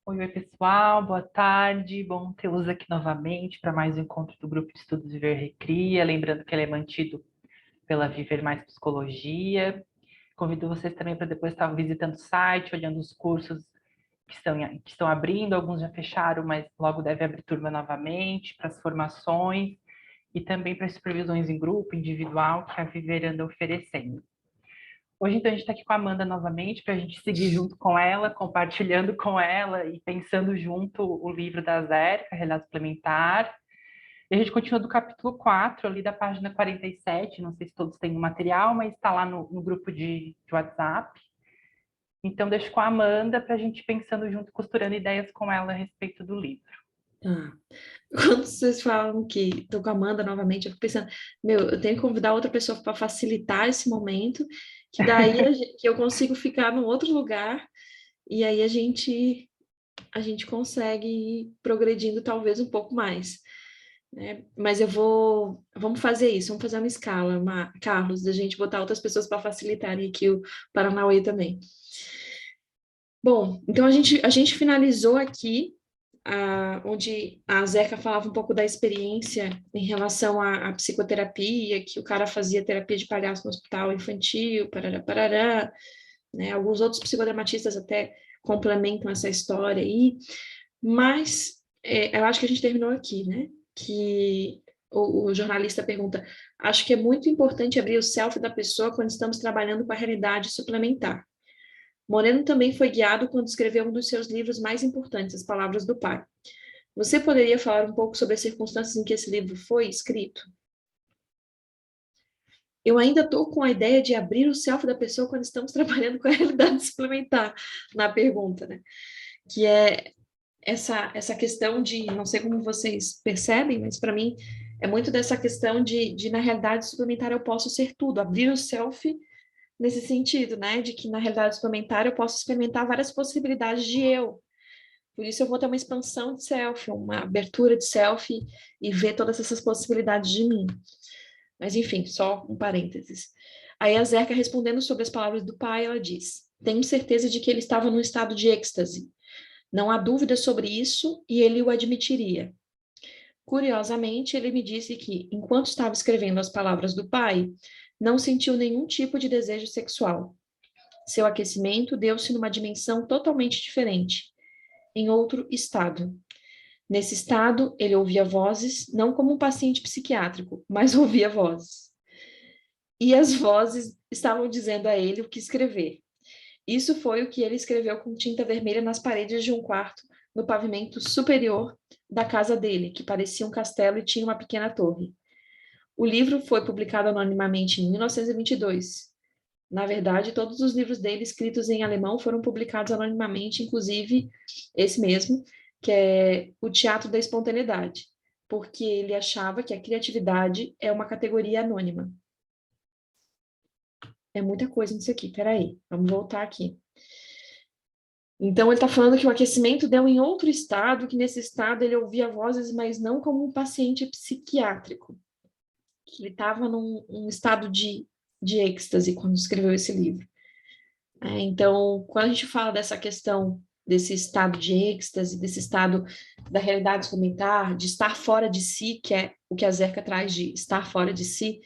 Oi, pessoal, boa tarde. Bom tê-los aqui novamente para mais um encontro do Grupo de Estudos Viver Recria. Lembrando que ele é mantido pela Viver Mais Psicologia. Convido vocês também para depois estar visitando o site, olhando os cursos que estão abrindo. Alguns já fecharam, mas logo deve abrir turma novamente para as formações e também para as supervisões em grupo, individual, que a Viver anda oferecendo. Hoje, então, a gente está aqui com a Amanda novamente para a gente seguir junto com ela, compartilhando com ela e pensando junto o livro da Zérica, Realidade Suplementar. E a gente continua do capítulo 4, ali da página 47. Não sei se todos têm o material, mas está lá no grupo de WhatsApp. Então, deixo com a Amanda para a gente ir pensando junto, costurando ideias com ela a respeito do livro. Tá. Quando vocês falam que estou com a Amanda novamente, eu fico pensando, eu tenho que convidar outra pessoa para facilitar esse momento, que daí que eu consigo ficar num outro lugar e aí a gente consegue ir progredindo talvez um pouco mais, né? Mas vamos fazer isso, vamos fazer uma escala, Carlos, da gente botar outras pessoas para facilitarem aqui o Paranauê também. Bom, então a gente finalizou aqui onde a Zeca falava um pouco da experiência em relação à psicoterapia, que o cara fazia terapia de palhaço no hospital infantil, parará, parará, né? Alguns outros psicodramatistas até complementam essa história aí, mas eu acho que a gente terminou aqui, né? Que o jornalista pergunta, acho que é muito importante abrir o self da pessoa quando estamos trabalhando com a realidade suplementar. Moreno também foi guiado quando escreveu um dos seus livros mais importantes, As Palavras do Pai. Você poderia falar um pouco sobre as circunstâncias em que esse livro foi escrito? Eu ainda estou com a ideia de abrir o self da pessoa quando estamos trabalhando com a realidade suplementar na pergunta, né? Que é essa questão de, não sei como vocês percebem, mas para mim é muito dessa questão de, na realidade suplementar, eu posso ser tudo, abrir o self nesse sentido, né? De que na realidade suplementar eu posso experimentar várias possibilidades de eu. Por isso eu vou ter uma expansão de self, uma abertura de self e ver todas essas possibilidades de mim. Mas enfim, só um parênteses. Aí a Zerka, respondendo sobre as palavras do pai, ela diz: tenho certeza de que ele estava num estado de êxtase. Não há dúvida sobre isso e ele o admitiria. Curiosamente, ele me disse que, enquanto estava escrevendo as palavras do pai, não sentiu nenhum tipo de desejo sexual. Seu aquecimento deu-se numa dimensão totalmente diferente, em outro estado. Nesse estado, ele ouvia vozes, não como um paciente psiquiátrico, mas ouvia vozes. E as vozes estavam dizendo a ele o que escrever. Isso foi o que ele escreveu com tinta vermelha nas paredes de um quarto, no pavimento superior da casa dele, que parecia um castelo e tinha uma pequena torre. O livro foi publicado anonimamente em 1922. Na verdade, todos os livros dele escritos em alemão foram publicados anonimamente, inclusive esse mesmo, que é O Teatro da Espontaneidade, porque ele achava que a criatividade é uma categoria anônima. É muita coisa nisso aqui, peraí, vamos voltar aqui. Então, ele está falando que o aquecimento deu em outro estado, que nesse estado ele ouvia vozes, mas não como um paciente psiquiátrico, que ele estava num estado de êxtase quando escreveu esse livro. Então, quando a gente fala dessa questão desse estado de êxtase, desse estado da realidade suplementar, de estar fora de si, que é o que a Zerka traz de estar fora de si,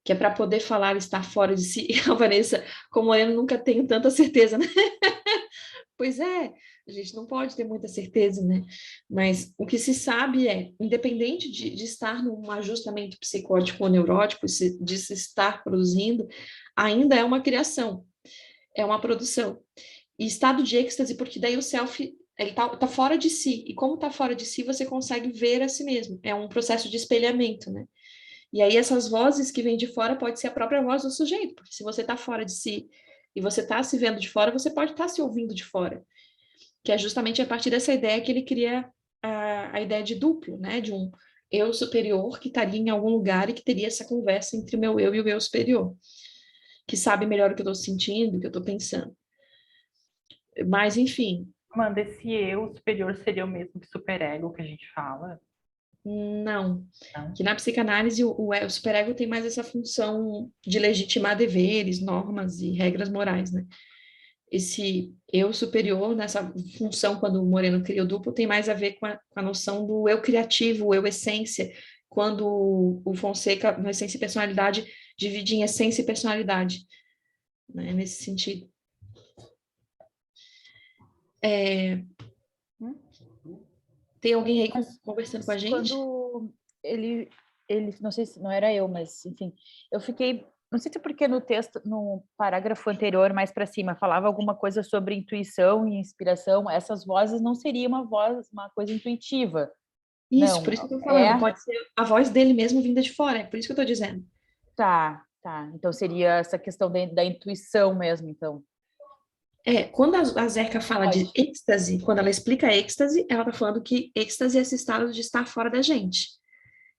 que é para poder falar estar fora de si, a Vanessa, como eu nunca tenho tanta certeza, né? Pois é, a gente não pode ter muita certeza, né? Mas o que se sabe é, independente de estar num ajustamento psicótico ou neurótico, de se estar produzindo, ainda é uma criação, é uma produção. E estado de êxtase, porque daí o self, ele tá fora de si. E como tá fora de si, você consegue ver a si mesmo. É um processo de espelhamento, né? E aí essas vozes que vêm de fora pode ser a própria voz do sujeito, porque se você tá fora de si e você tá se vendo de fora, você pode estar se ouvindo de fora. Que é justamente a partir dessa ideia que ele cria a ideia de duplo, né? De um eu superior que estaria em algum lugar e que teria essa conversa entre o meu eu e o eu superior, que sabe melhor o que eu estou sentindo, o que eu estou pensando. Mas, enfim, Amanda, esse eu superior seria o mesmo que superego que a gente fala? não. Não? Que na psicanálise o superego tem mais essa função de legitimar deveres, normas e regras morais, né? esse eu superior, nessa função, quando o Moreno cria o duplo, tem mais a ver com a noção do eu criativo, o eu essência, quando o Fonseca, no essência e personalidade, divide em essência e personalidade, né, nesse sentido. Tem alguém aí conversando com a gente? Quando ele, não sei se não era eu, mas enfim, eu fiquei, não sei se é porque no texto, no parágrafo anterior, mais para cima, falava alguma coisa sobre intuição e inspiração. Essas vozes não seria uma coisa intuitiva. Isso, Não, por isso que eu tô falando, pode ser a voz dele mesmo vinda de fora, é por isso que eu tô dizendo. Tá. Então seria essa questão da intuição mesmo, então. Quando a Zerka fala de Pode. êxtase, quando ela explica êxtase, ela tá falando que êxtase é esse estado de estar fora da gente.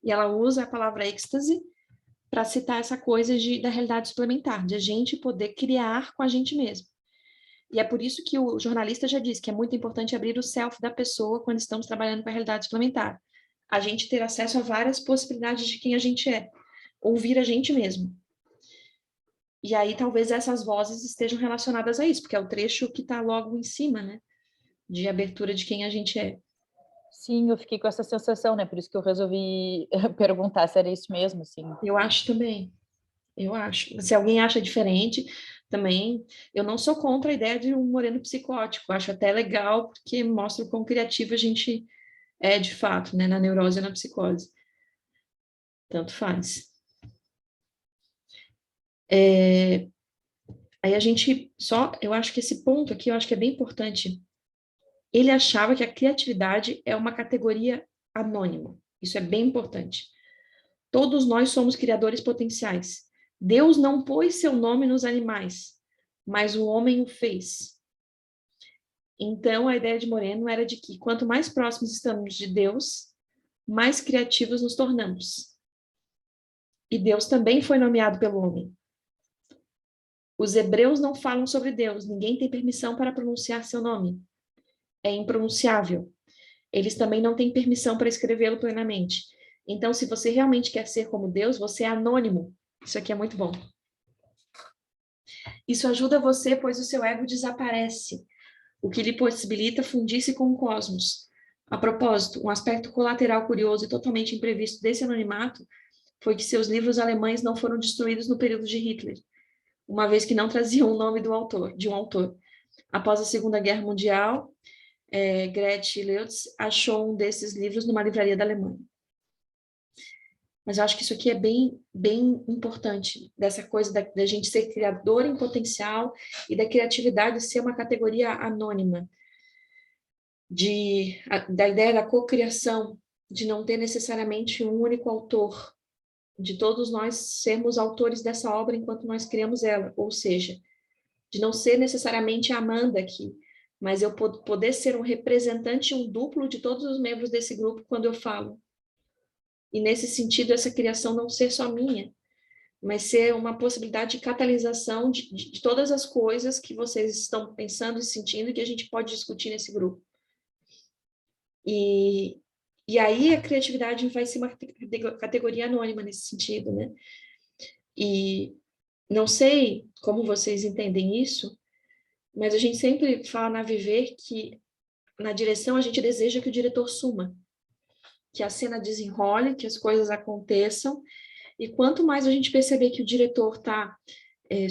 E ela usa a palavra êxtase para citar essa coisa da realidade suplementar, de a gente poder criar com a gente mesmo. E é por isso que o jornalista já disse que é muito importante abrir o self da pessoa quando estamos trabalhando com a realidade suplementar. A gente ter acesso a várias possibilidades de quem a gente é, ouvir a gente mesmo. E aí talvez essas vozes estejam relacionadas a isso, porque é o trecho que está logo em cima, né? De abertura de quem a gente é. Sim, eu fiquei com essa sensação, né? Por isso que eu resolvi perguntar se era isso mesmo, assim. Eu acho também. Eu acho. Se alguém acha diferente, também. Eu não sou contra a ideia de um moreno psicótico. Acho até legal, porque mostra o quão criativo a gente é de fato, né? Na neurose e na psicose. Tanto faz. Aí a gente só. Eu acho que esse ponto aqui, eu acho que é bem importante. Ele achava que a criatividade é uma categoria anônima. Isso é bem importante. Todos nós somos criadores potenciais. Deus não pôs seu nome nos animais, mas o homem o fez. Então, a ideia de Moreno era de que quanto mais próximos estamos de Deus, mais criativos nos tornamos. E Deus também foi nomeado pelo homem. Os hebreus não falam sobre Deus, ninguém tem permissão para pronunciar seu nome. É impronunciável. Eles também não têm permissão para escrevê-lo plenamente. Então, se você realmente quer ser como Deus, você é anônimo. Isso aqui é muito bom. Isso ajuda você, pois o seu ego desaparece, o que lhe possibilita fundir-se com o cosmos. A propósito, um aspecto colateral curioso e totalmente imprevisto desse anonimato foi que seus livros alemães não foram destruídos no período de Hitler, uma vez que não traziam o nome de um autor. Após a Segunda Guerra Mundial, Gretchen Leutz achou um desses livros numa livraria da Alemanha. Mas eu acho que isso aqui é bem, bem importante, dessa coisa da gente ser criador em potencial e da criatividade ser uma categoria anônima, da ideia da cocriação, de não ter necessariamente um único autor, de todos nós sermos autores dessa obra enquanto nós criamos ela, ou seja, de não ser necessariamente a Amanda aqui, mas eu poder ser um representante, um duplo de todos os membros desse grupo quando eu falo. E nesse sentido, essa criação não ser só minha, mas ser uma possibilidade de catalisação de todas as coisas que vocês estão pensando e sentindo e que a gente pode discutir nesse grupo. E aí a criatividade vai ser uma categoria anônima nesse sentido, né? E não sei como vocês entendem isso, mas a gente sempre fala na Viver que na direção a gente deseja que o diretor suma, que a cena desenrole, que as coisas aconteçam, e quanto mais a gente perceber que o diretor está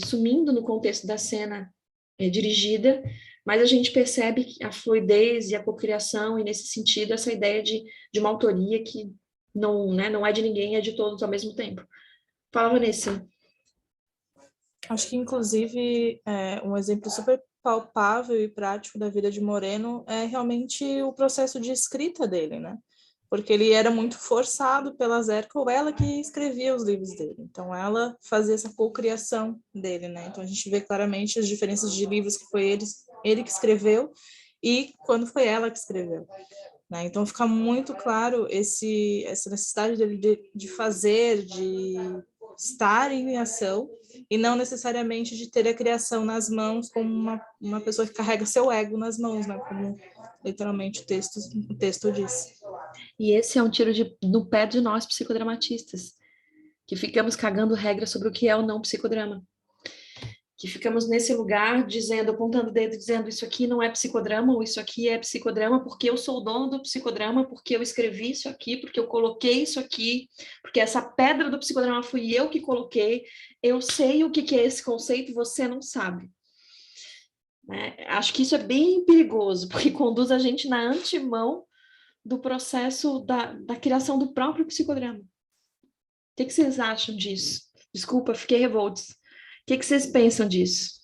sumindo no contexto da cena dirigida, mais a gente percebe a fluidez e a cocriação, e nesse sentido essa ideia de uma autoria que não, né, não é de ninguém, é de todos ao mesmo tempo. Fala, Vanessa. Acho que, inclusive, um exemplo super palpável e prático da vida de Moreno é realmente o processo de escrita dele, né? Porque ele era muito forçado pela Zerka, ou ela que escrevia os livros dele. Então, ela fazia essa cocriação dele, né? Então, a gente vê claramente as diferenças de livros que foi ele que escreveu e quando foi ela que escreveu. Né? Então, fica muito claro essa necessidade dele de fazer, de estar em ação, e não necessariamente de ter a criação nas mãos como uma pessoa que carrega seu ego nas mãos, né? Como literalmente o texto diz. E esse é um tiro no pé de nós, psicodramatistas, que ficamos cagando regras sobre o que é ou não psicodrama. que ficamos nesse lugar dizendo, apontando o dedo, dizendo isso aqui não é psicodrama, ou isso aqui é psicodrama porque eu sou o dono do psicodrama, porque eu escrevi isso aqui, porque eu coloquei isso aqui, porque essa pedra do psicodrama fui eu que coloquei, eu sei o que é esse conceito, você não sabe. Né? Acho que isso é bem perigoso, porque conduz a gente na antemão do processo da criação do próprio psicodrama. O que vocês acham disso? Desculpa, fiquei revoltos. O que vocês pensam disso?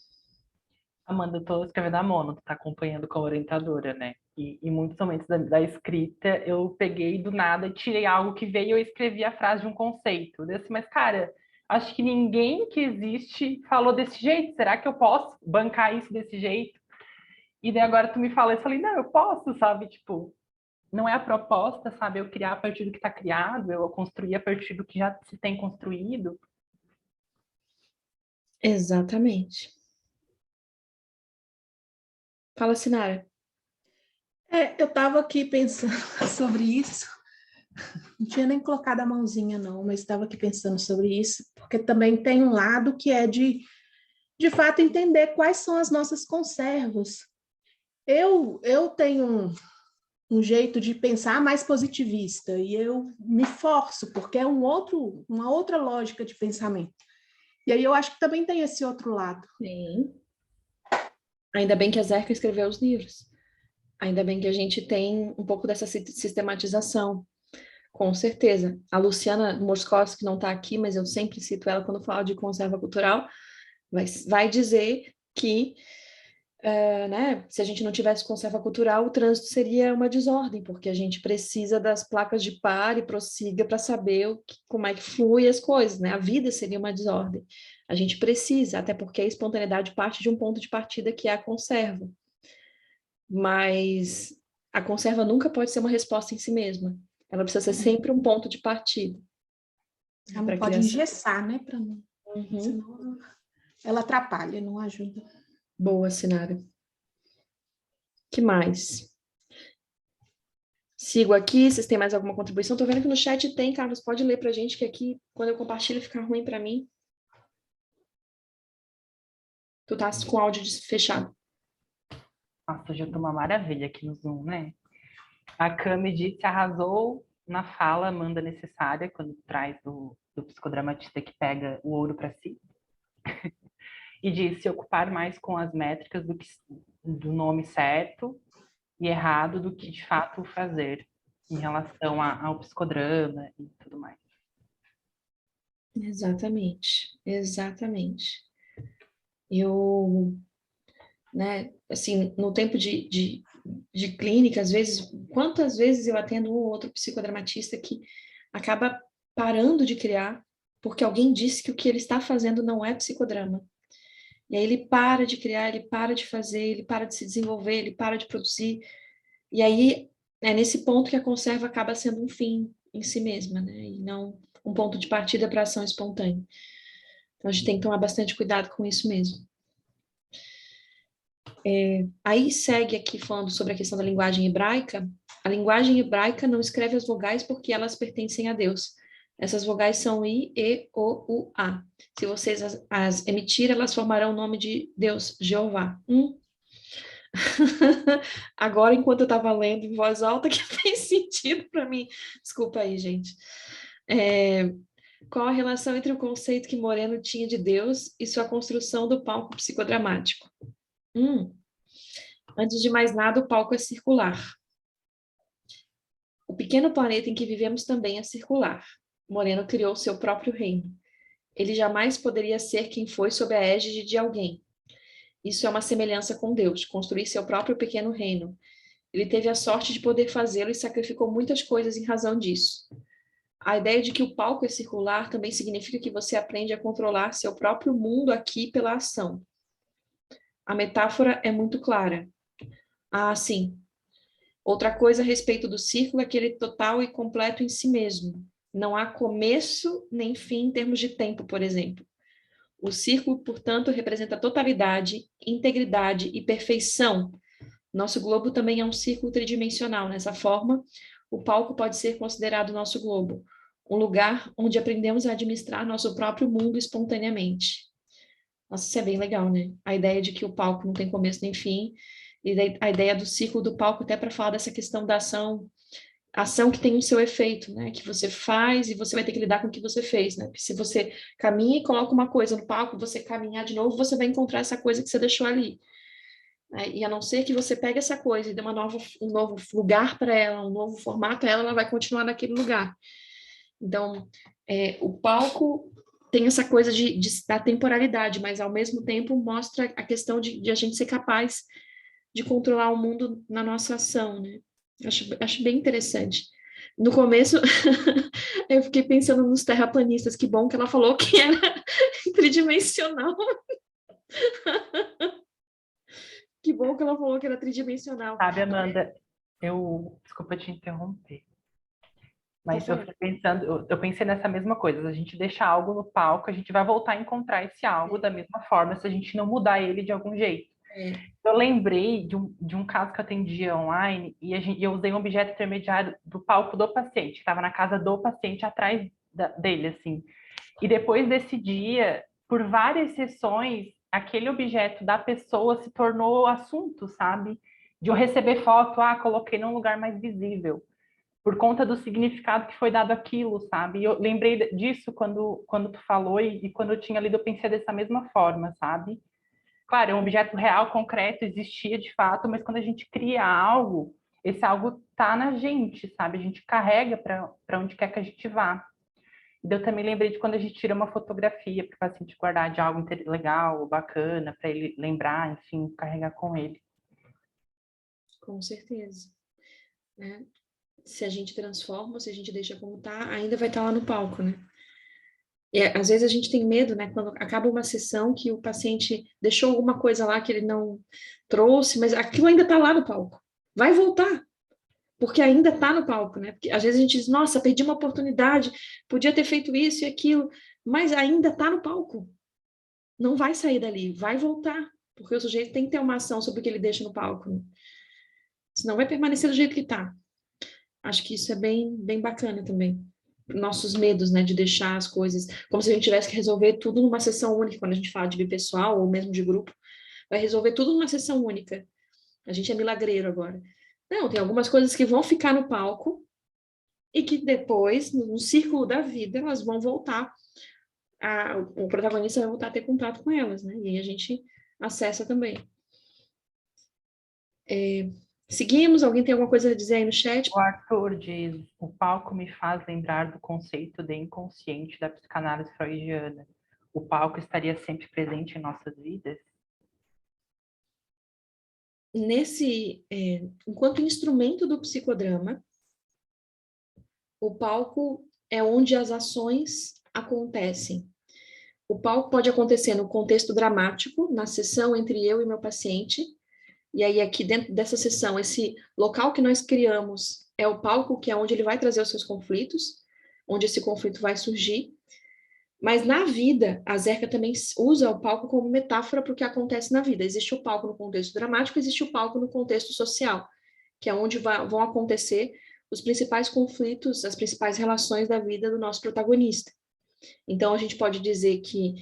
Amanda, eu tô escrevendo a Mono, tu tá acompanhando como orientadora, né? E em muitos momentos da escrita, eu peguei do nada, tirei algo que veio e eu escrevi a frase de um conceito. Eu disse, mas, cara, acho que ninguém que existe falou desse jeito. Será que eu posso bancar isso desse jeito? E daí agora tu me fala, eu falei, não, eu posso, sabe? Tipo, não é a proposta, sabe? Eu criar a partir do que está criado, eu construir a partir do que já se tem construído. Exatamente. Fala, Sinara. Eu estava aqui pensando sobre isso, não tinha nem colocado a mãozinha não, mas estava aqui pensando sobre isso, porque também tem um lado que é de fato entender quais são as nossas conservas. Eu tenho um jeito de pensar mais positivista e eu me forço, porque é uma outra lógica de pensamento. E aí eu acho que também tem esse outro lado. Sim. Ainda bem que a Zerka escreveu os livros. Ainda bem que a gente tem um pouco dessa sistematização. Com certeza. A Luciana Moskowski não está aqui, mas eu sempre cito ela quando falo de conserva cultural, vai dizer que né, se a gente não tivesse conserva cultural, o trânsito seria uma desordem, porque a gente precisa das placas de pare e prossiga para saber como é que flui as coisas, né? A vida seria uma desordem. A gente precisa, até porque a espontaneidade parte de um ponto de partida que é a conserva. Mas a conserva nunca pode ser uma resposta em si mesma. Ela precisa ser sempre um ponto de partida. Ela não pode engessar, né? Pra não... Uhum. Senão ela atrapalha, não ajuda. Boa, Sinara. Que mais? Sigo aqui, vocês têm mais alguma contribuição? Tô vendo que no chat tem, Carlos, pode ler pra gente, que aqui, quando eu compartilho, fica ruim pra mim. Tu tá com o áudio fechado. Nossa, hoje eu tô uma maravilha aqui no Zoom, né? A Cami disse, arrasou na fala, manda necessária, quando traz do psicodramatista que pega o ouro para si. E disse, se ocupar mais com as métricas do nome certo e errado do que de fato fazer em relação ao psicodrama e tudo mais. Exatamente, exatamente. Eu, né, assim, no tempo de clínica, às vezes, quantas vezes eu atendo um ou outro psicodramatista que acaba parando de criar porque alguém disse que o que ele está fazendo não é psicodrama. E aí ele para de criar, ele para de fazer, ele para de se desenvolver, ele para de produzir. E aí é nesse ponto que a conserva acaba sendo um fim em si mesma, né? E não um ponto de partida para a ação espontânea. Então a gente tem que tomar bastante cuidado com isso mesmo. Aí segue aqui falando sobre a questão da linguagem hebraica. A linguagem hebraica não escreve as vogais porque elas pertencem a Deus. Essas vogais são I, E, O, U, A. Se vocês as emitirem, elas formarão o nome de Deus, Jeová. Agora, enquanto eu estava lendo em voz alta, que fez sentido para mim. Desculpa aí, gente. Qual a relação entre o conceito que Moreno tinha de Deus e sua construção do palco psicodramático? Antes de mais nada, o palco é circular. O pequeno planeta em que vivemos também é circular. Moreno criou seu próprio reino. Ele jamais poderia ser quem foi sob a égide de alguém. Isso é uma semelhança com Deus, construir seu próprio pequeno reino. Ele teve a sorte de poder fazê-lo e sacrificou muitas coisas em razão disso. A ideia de que o palco é circular também significa que você aprende a controlar seu próprio mundo aqui pela ação. A metáfora é muito clara. Sim. Outra coisa a respeito do círculo é que ele é total e completo em si mesmo. Não há começo nem fim em termos de tempo, por exemplo. O círculo, portanto, representa totalidade, integridade e perfeição. Nosso globo também é um círculo tridimensional. Nessa forma, o palco pode ser considerado nosso globo, um lugar onde aprendemos a administrar nosso próprio mundo espontaneamente. Nossa, isso é bem legal, né? A ideia de que o palco não tem começo nem fim, e daí a ideia do ciclo do palco, até para falar dessa questão da ação que tem o seu efeito, né? Que você faz e você vai ter que lidar com o que você fez, né? Porque se você caminha e coloca uma coisa no palco, você caminhar de novo, você vai encontrar essa coisa que você deixou ali, né? E a não ser que você pegue essa coisa e dê um novo lugar para ela, um novo formato a ela, ela vai continuar naquele lugar. Então, o palco tem essa coisa da temporalidade, mas ao mesmo tempo mostra a questão de a gente ser capaz de controlar o mundo na nossa ação, né? Acho bem interessante. No começo, eu fiquei pensando nos terraplanistas, que bom que ela falou que era tridimensional. Que bom que ela falou que era tridimensional. Sabe, Amanda, desculpa te interromper, mas Pode eu falar. fiquei pensando, eu pensei nessa mesma coisa, se a gente deixa algo no palco, a gente vai voltar a encontrar esse algo da mesma forma, se a gente não mudar ele de algum jeito. É, Eu lembrei de um caso que eu atendia online e eu usei um objeto intermediário do palco do paciente, que estava na casa do paciente atrás dele, assim. E depois desse dia, por várias sessões, aquele objeto da pessoa se tornou assunto, sabe? De eu receber foto, coloquei num lugar mais visível, por conta do significado que foi dado àquilo, sabe? E eu lembrei disso quando tu falou e quando eu tinha lido, eu pensei dessa mesma forma, sabe? Claro, é um objeto real, concreto, existia de fato, mas quando a gente cria algo, esse algo tá na gente, sabe? A gente carrega para onde quer que a gente vá. E eu também lembrei de quando a gente tira uma fotografia para o paciente guardar de algo legal, bacana, para ele lembrar, enfim, carregar com ele. com certeza. Né? Se a gente transforma, se a gente deixa como tá, ainda vai estar lá no palco, né? E às vezes a gente tem medo, né? Quando acaba uma sessão que o paciente deixou alguma coisa lá que ele não trouxe, mas aquilo ainda está lá no palco. Vai voltar, porque ainda está no palco, né? Porque às vezes a gente diz, nossa, perdi uma oportunidade, podia ter feito isso e aquilo, mas ainda está no palco. Não vai sair dali, vai voltar, porque o sujeito tem que ter uma ação sobre o que ele deixa no palco, né? Senão vai permanecer do jeito que está. Acho que isso é bem bacana também. Nossos medos, né, de deixar as coisas, como se a gente tivesse que resolver tudo numa sessão única, quando a gente fala de bipessoal ou mesmo de grupo, vai resolver tudo numa sessão única. A gente é milagreiro agora. Não, tem algumas coisas que vão ficar no palco e que depois, no círculo da vida, elas vão voltar, o protagonista vai voltar a ter contato com elas, né? E aí a gente acessa também. Seguimos? Alguém tem alguma coisa a dizer aí no chat? O Arthur diz, o palco me faz lembrar do conceito de inconsciente da psicanálise freudiana. O palco estaria sempre presente em nossas vidas? Enquanto instrumento do psicodrama, o palco é onde as ações acontecem. O palco pode acontecer no contexto dramático, na sessão entre eu e meu paciente, e aí aqui dentro dessa sessão, esse local que nós criamos é o palco, que é onde ele vai trazer os seus conflitos, onde esse conflito vai surgir. Mas na vida, a Zerka também usa o palco como metáfora para o que acontece na vida. Existe o palco no contexto dramático, existe o palco no contexto social, que é onde vão acontecer os principais conflitos, as principais relações da vida do nosso protagonista. Então, a gente pode dizer que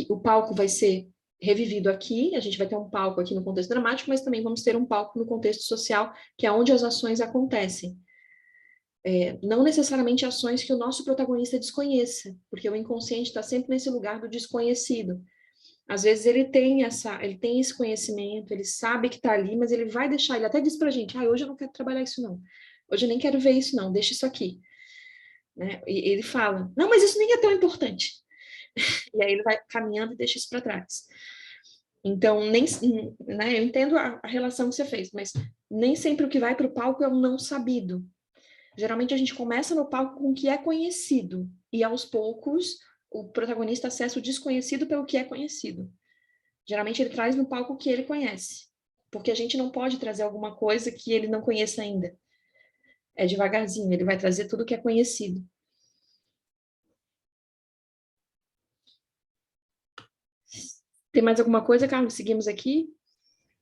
o palco vai ser revivido aqui, a gente vai ter um palco aqui no contexto dramático, mas também vamos ter um palco no contexto social, que é onde as ações acontecem. Não necessariamente ações que o nosso protagonista desconheça, porque o inconsciente está sempre nesse lugar do desconhecido. Às vezes ele tem esse conhecimento, ele sabe que está ali, mas ele vai deixar, ele até diz para a gente, hoje eu não quero trabalhar isso não, hoje eu nem quero ver isso não, deixa isso aqui. Né? E ele fala, não, mas isso nem é tão importante. E aí ele vai caminhando e deixa isso para trás. Então, né, eu entendo a relação que você fez, mas nem sempre o que vai para o palco é o não sabido. Geralmente a gente começa no palco com o que é conhecido, e aos poucos o protagonista acessa o desconhecido pelo que é conhecido. Geralmente ele traz no palco o que ele conhece, porque a gente não pode trazer alguma coisa que ele não conheça ainda. É devagarzinho, ele vai trazer tudo que é conhecido. Tem mais alguma coisa, Carlos? Seguimos aqui?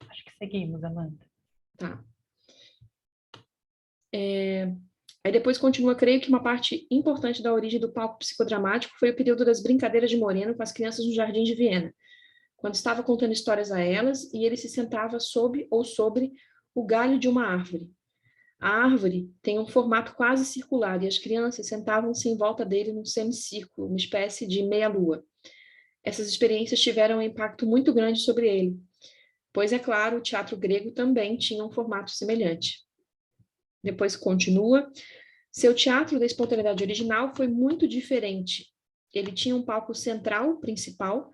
Acho que seguimos, Amanda. Tá. Aí depois continua, creio que uma parte importante da origem do palco psicodramático foi o período das brincadeiras de Moreno com as crianças no Jardim de Viena, quando estava contando histórias a elas e ele se sentava sob ou sobre o galho de uma árvore. A árvore tem um formato quase circular e as crianças sentavam-se em volta dele num semicírculo, uma espécie de meia-lua. Essas experiências tiveram um impacto muito grande sobre ele, pois, é claro, o teatro grego também tinha um formato semelhante. Depois continua. Seu teatro da espontaneidade original foi muito diferente. Ele tinha um palco central, principal,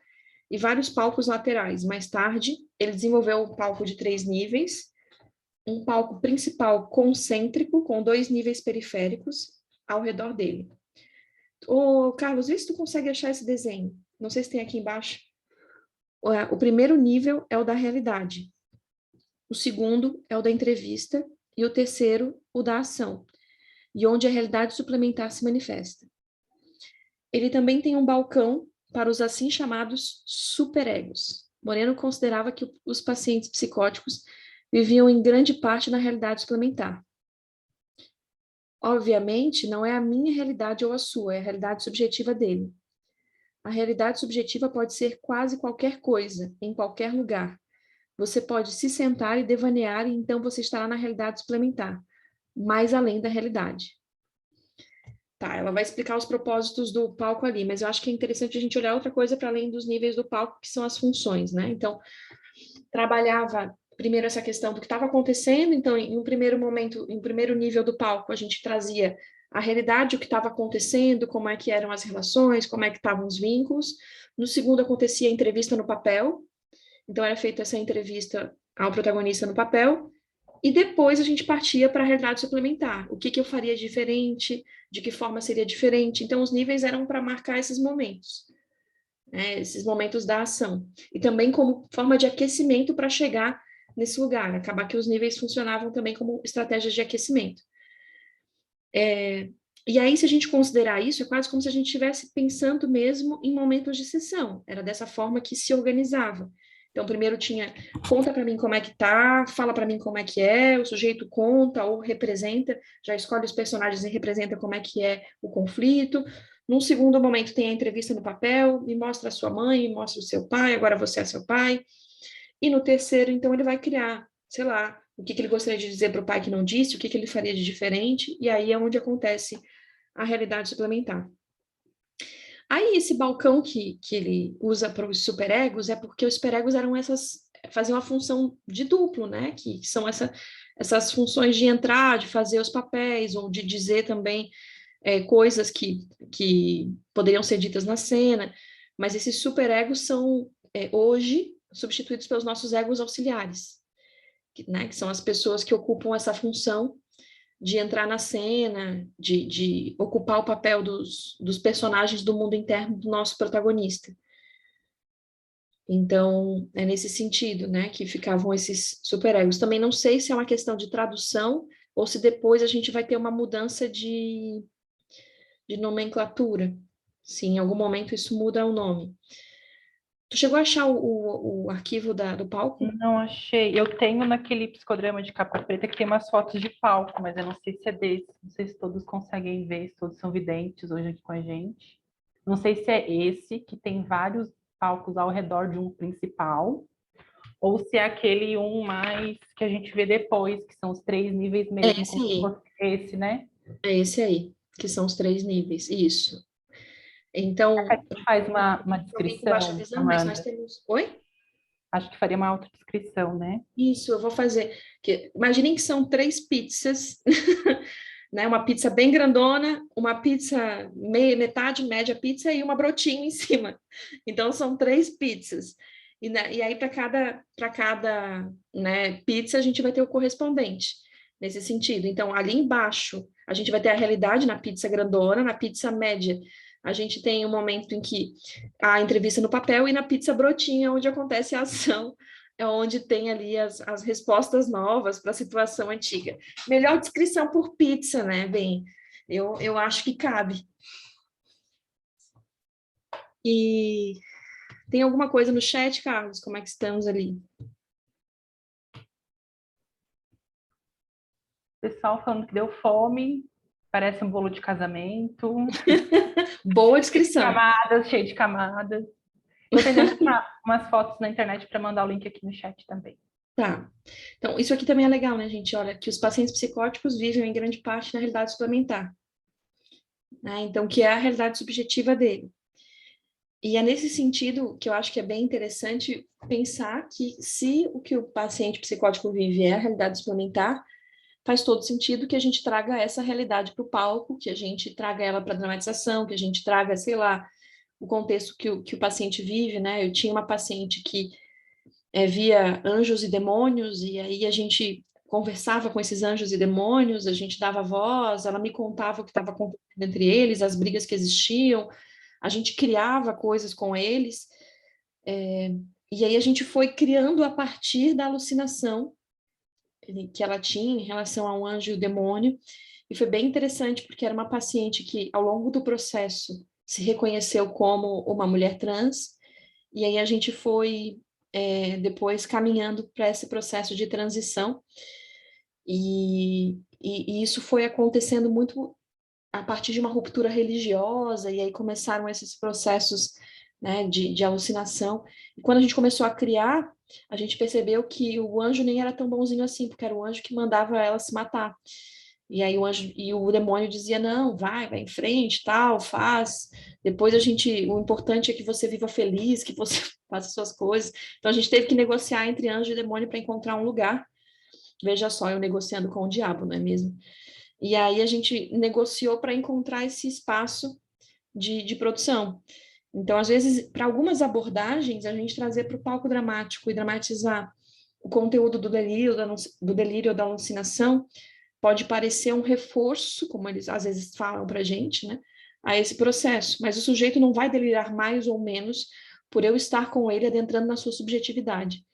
e vários palcos laterais. Mais tarde, ele desenvolveu um palco de 3 níveis, um palco principal concêntrico, com 2 níveis periféricos ao redor dele. Ô, Carlos, vê se tu consegue achar esse desenho. Não sei se tem aqui embaixo. O primeiro nível é o da realidade. O segundo é o da entrevista. E o terceiro, o da ação, e onde a realidade suplementar se manifesta. Ele também tem um balcão para os assim chamados superegos. Moreno considerava que os pacientes psicóticos viviam em grande parte na realidade suplementar. Obviamente, não é a minha realidade ou a sua, é a realidade subjetiva dele. A realidade subjetiva pode ser quase qualquer coisa, em qualquer lugar. Você pode se sentar e devanear, e então você estará na realidade suplementar, mais além da realidade. Tá, ela vai explicar os propósitos do palco ali, mas eu acho que é interessante a gente olhar outra coisa para além dos níveis do palco, que são as funções, né? Então, trabalhava primeiro essa questão do que estava acontecendo, então, em um primeiro momento, em um primeiro nível do palco, a gente trazia a realidade, o que estava acontecendo, como é que eram as relações, como é que estavam os vínculos. No segundo, acontecia a entrevista no papel, então era feita essa entrevista ao protagonista no papel, e depois a gente partia para a realidade suplementar. O que eu faria diferente, de que forma seria diferente. Então, os níveis eram para marcar esses momentos, né, esses momentos da ação. E também como forma de aquecimento para chegar nesse lugar. Acabar que os níveis funcionavam também como estratégias de aquecimento. E aí, se a gente considerar isso, é quase como se a gente estivesse pensando mesmo em momentos de sessão. Era dessa forma que se organizava. Então, primeiro tinha, conta para mim como é que tá, fala para mim como é que é, o sujeito conta ou representa, já escolhe os personagens e representa como é que é o conflito. Num segundo momento tem a entrevista no papel, me mostra a sua mãe, me mostra o seu pai, agora você é seu pai. E no terceiro, então, ele vai criar, sei lá, o que ele gostaria de dizer para o pai que não disse, o que ele faria de diferente, e aí é onde acontece a realidade suplementar. Aí, esse balcão que ele usa para os superegos é porque os superegos eram faziam a função de duplo, né? Que são essas funções de entrar, de fazer os papéis, ou de dizer também coisas que poderiam ser ditas na cena, mas esses superegos são, hoje, substituídos pelos nossos egos auxiliares, né? Que são as pessoas que ocupam essa função de entrar na cena, de ocupar o papel dos personagens do mundo interno do nosso protagonista. Então, é nesse sentido, né, que ficavam esses superegos. Também não sei se é uma questão de tradução ou se depois a gente vai ter uma mudança de nomenclatura. Se em algum momento isso muda o nome. Tu chegou a achar o arquivo do palco? Não achei. Eu tenho naquele psicodrama de capa preta que tem umas fotos de palco, mas eu não sei se é desse. Não sei se todos conseguem ver, se todos são videntes hoje aqui com a gente. Não sei se é esse, que tem vários palcos ao redor de um principal, ou se é aquele um mais que a gente vê depois, que são os 3 níveis mesmo. Esse aí. Esse, né? É esse aí, que são os 3 níveis. Isso. Então, Faz uma alguém com baixa descrição, visão, mas nós Amanda. temos... Oi? Acho que faria uma autodescrição, né? Isso, eu vou fazer. Imaginem que são 3 pizzas, né? Uma pizza bem grandona, uma pizza metade, média pizza e uma brotinha em cima. Então, são 3 pizzas. E aí, para cada né, pizza, a gente vai ter o correspondente, nesse sentido. Então, ali embaixo, a gente vai ter a realidade na pizza grandona, na pizza média, a gente tem um momento em que a entrevista no papel e na pizza brotinha, onde acontece a ação, é onde tem ali as respostas novas para a situação antiga. Melhor descrição por pizza, né? Bem, eu acho que cabe. E tem alguma coisa no chat, Carlos? Como é que estamos ali? Pessoal falando que deu fome, Parece um bolo de casamento, Boa descrição. camadas, cheio de camadas. Vou tentar umas fotos na internet para mandar o link aqui no chat também. Tá. Então, isso aqui também é legal, né, gente? Olha, que os pacientes psicóticos vivem em grande parte na realidade suplementar, né? Então, que é a realidade subjetiva dele. E é nesse sentido que eu acho que é bem interessante pensar que se o que o paciente psicótico vive é a realidade suplementar, faz todo sentido que a gente traga essa realidade para o palco, que a gente traga ela para a dramatização, que a gente traga, sei lá, o contexto que o paciente vive, né? Eu tinha uma paciente que via anjos e demônios, e aí a gente conversava com esses anjos e demônios, a gente dava voz, ela me contava o que estava acontecendo entre eles, as brigas que existiam, a gente criava coisas com eles, e aí a gente foi criando a partir da alucinação que ela tinha em relação a um anjo e o demônio, e foi bem interessante, porque era uma paciente que, ao longo do processo, se reconheceu como uma mulher trans, e aí a gente foi depois caminhando para esse processo de transição, e isso foi acontecendo muito a partir de uma ruptura religiosa, e aí começaram esses processos, né, de alucinação. E quando a gente começou a criar, a gente percebeu que o anjo nem era tão bonzinho assim, porque era o anjo que mandava ela se matar. E aí o anjo e o demônio dizia: não, vai em frente, tal, faz. Depois o importante é que você viva feliz, que você faça suas coisas. Então a gente teve que negociar entre anjo e demônio para encontrar um lugar. Veja só, eu negociando com o diabo, não é mesmo? E aí a gente negociou para encontrar esse espaço de produção. Então, às vezes, para algumas abordagens, a gente trazer para o palco dramático e dramatizar o conteúdo do delírio ou da alucinação pode parecer um reforço, como eles às vezes falam para a gente, né, a esse processo. Mas o sujeito não vai delirar mais ou menos por eu estar com ele adentrando na sua subjetividade.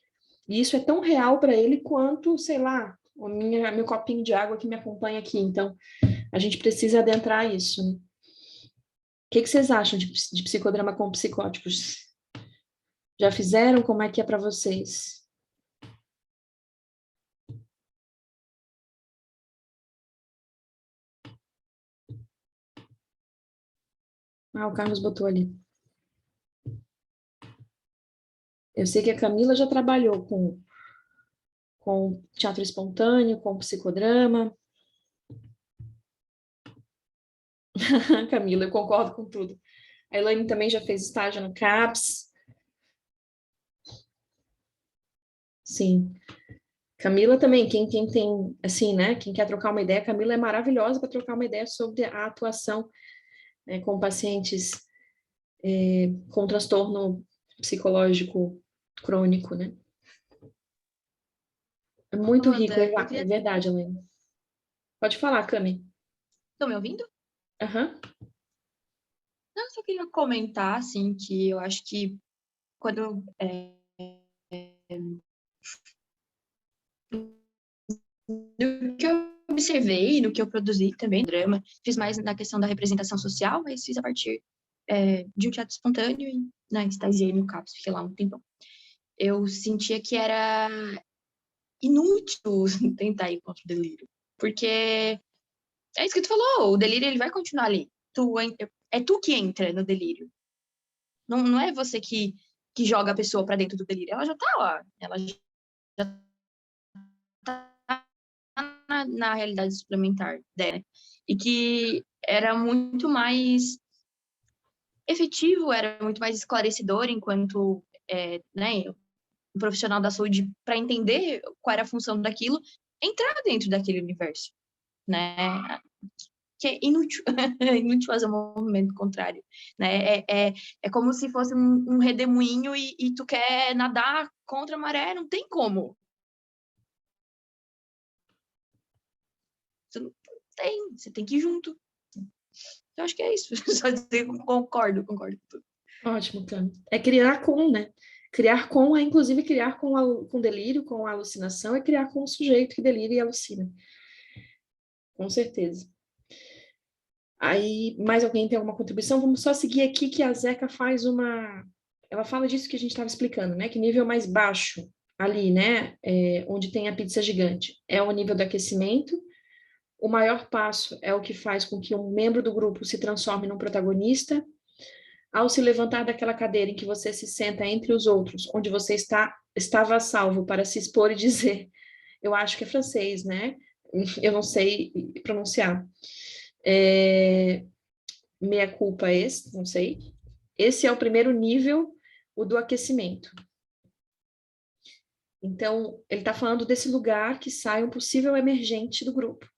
E isso é tão real para ele quanto, sei lá, meu copinho de água que me acompanha aqui. Então, a gente precisa adentrar isso, né? O que vocês acham de psicodrama com psicóticos? Já fizeram? Como é que é para vocês? Ah, o Carlos botou ali. Eu sei que a Camila já trabalhou com teatro espontâneo, com psicodrama. Camila, eu concordo com tudo. A Elaine também já fez estágio no CAPS. Sim. Camila também, quem tem, assim, né, quem quer trocar uma ideia, Camila é maravilhosa para trocar uma ideia sobre a atuação, né, com pacientes com transtorno psicológico crônico, né? É muito rico, é verdade, Elaine. Pode falar, Cami. Estão me ouvindo? Aham. Não, eu só queria comentar, assim, que eu acho que quando no que eu observei, no que eu produzi também, drama, fiz mais na questão da representação social, mas fiz a partir de um teatro espontâneo e estagiei no CAPS, fiquei lá um tempão. Eu sentia que era inútil tentar ir contra o delírio, porque é isso que tu falou, o delírio ele vai continuar ali. É tu que entra no delírio. Não é você que joga a pessoa para dentro do delírio, ela já tá lá, ela já tá na realidade suplementar dela. E que era muito mais efetivo, era muito mais esclarecedor enquanto né, um profissional da saúde para entender qual era a função daquilo, entrar dentro daquele universo, né? Que é inútil, é inútil fazer um movimento contrário, né? É como se fosse um redemoinho e tu quer nadar contra a maré, não tem como. Você tem que ir junto. Eu acho que é isso, só dizer que concordo com tudo. Ótimo, Cami. É criar com, né? Criar com é, inclusive, criar com delírio, com alucinação, é criar com o sujeito que delira e alucina. Com certeza. Aí, mais alguém tem alguma contribuição? Vamos só seguir aqui que a Zeca faz uma... Ela fala disso que a gente estava explicando, né? Que nível mais baixo ali, né? Onde tem a pizza gigante. É o nível do aquecimento, O maior passo é o que faz com que um membro do grupo se transforme num protagonista. Ao se levantar daquela cadeira em que você se senta entre os outros, onde você estava a salvo para se expor e dizer, eu acho que é francês, né? Eu não sei pronunciar. Meia culpa esse, não sei. Esse é o primeiro nível, o do aquecimento. Então, ele está falando desse lugar que sai um possível emergente do grupo.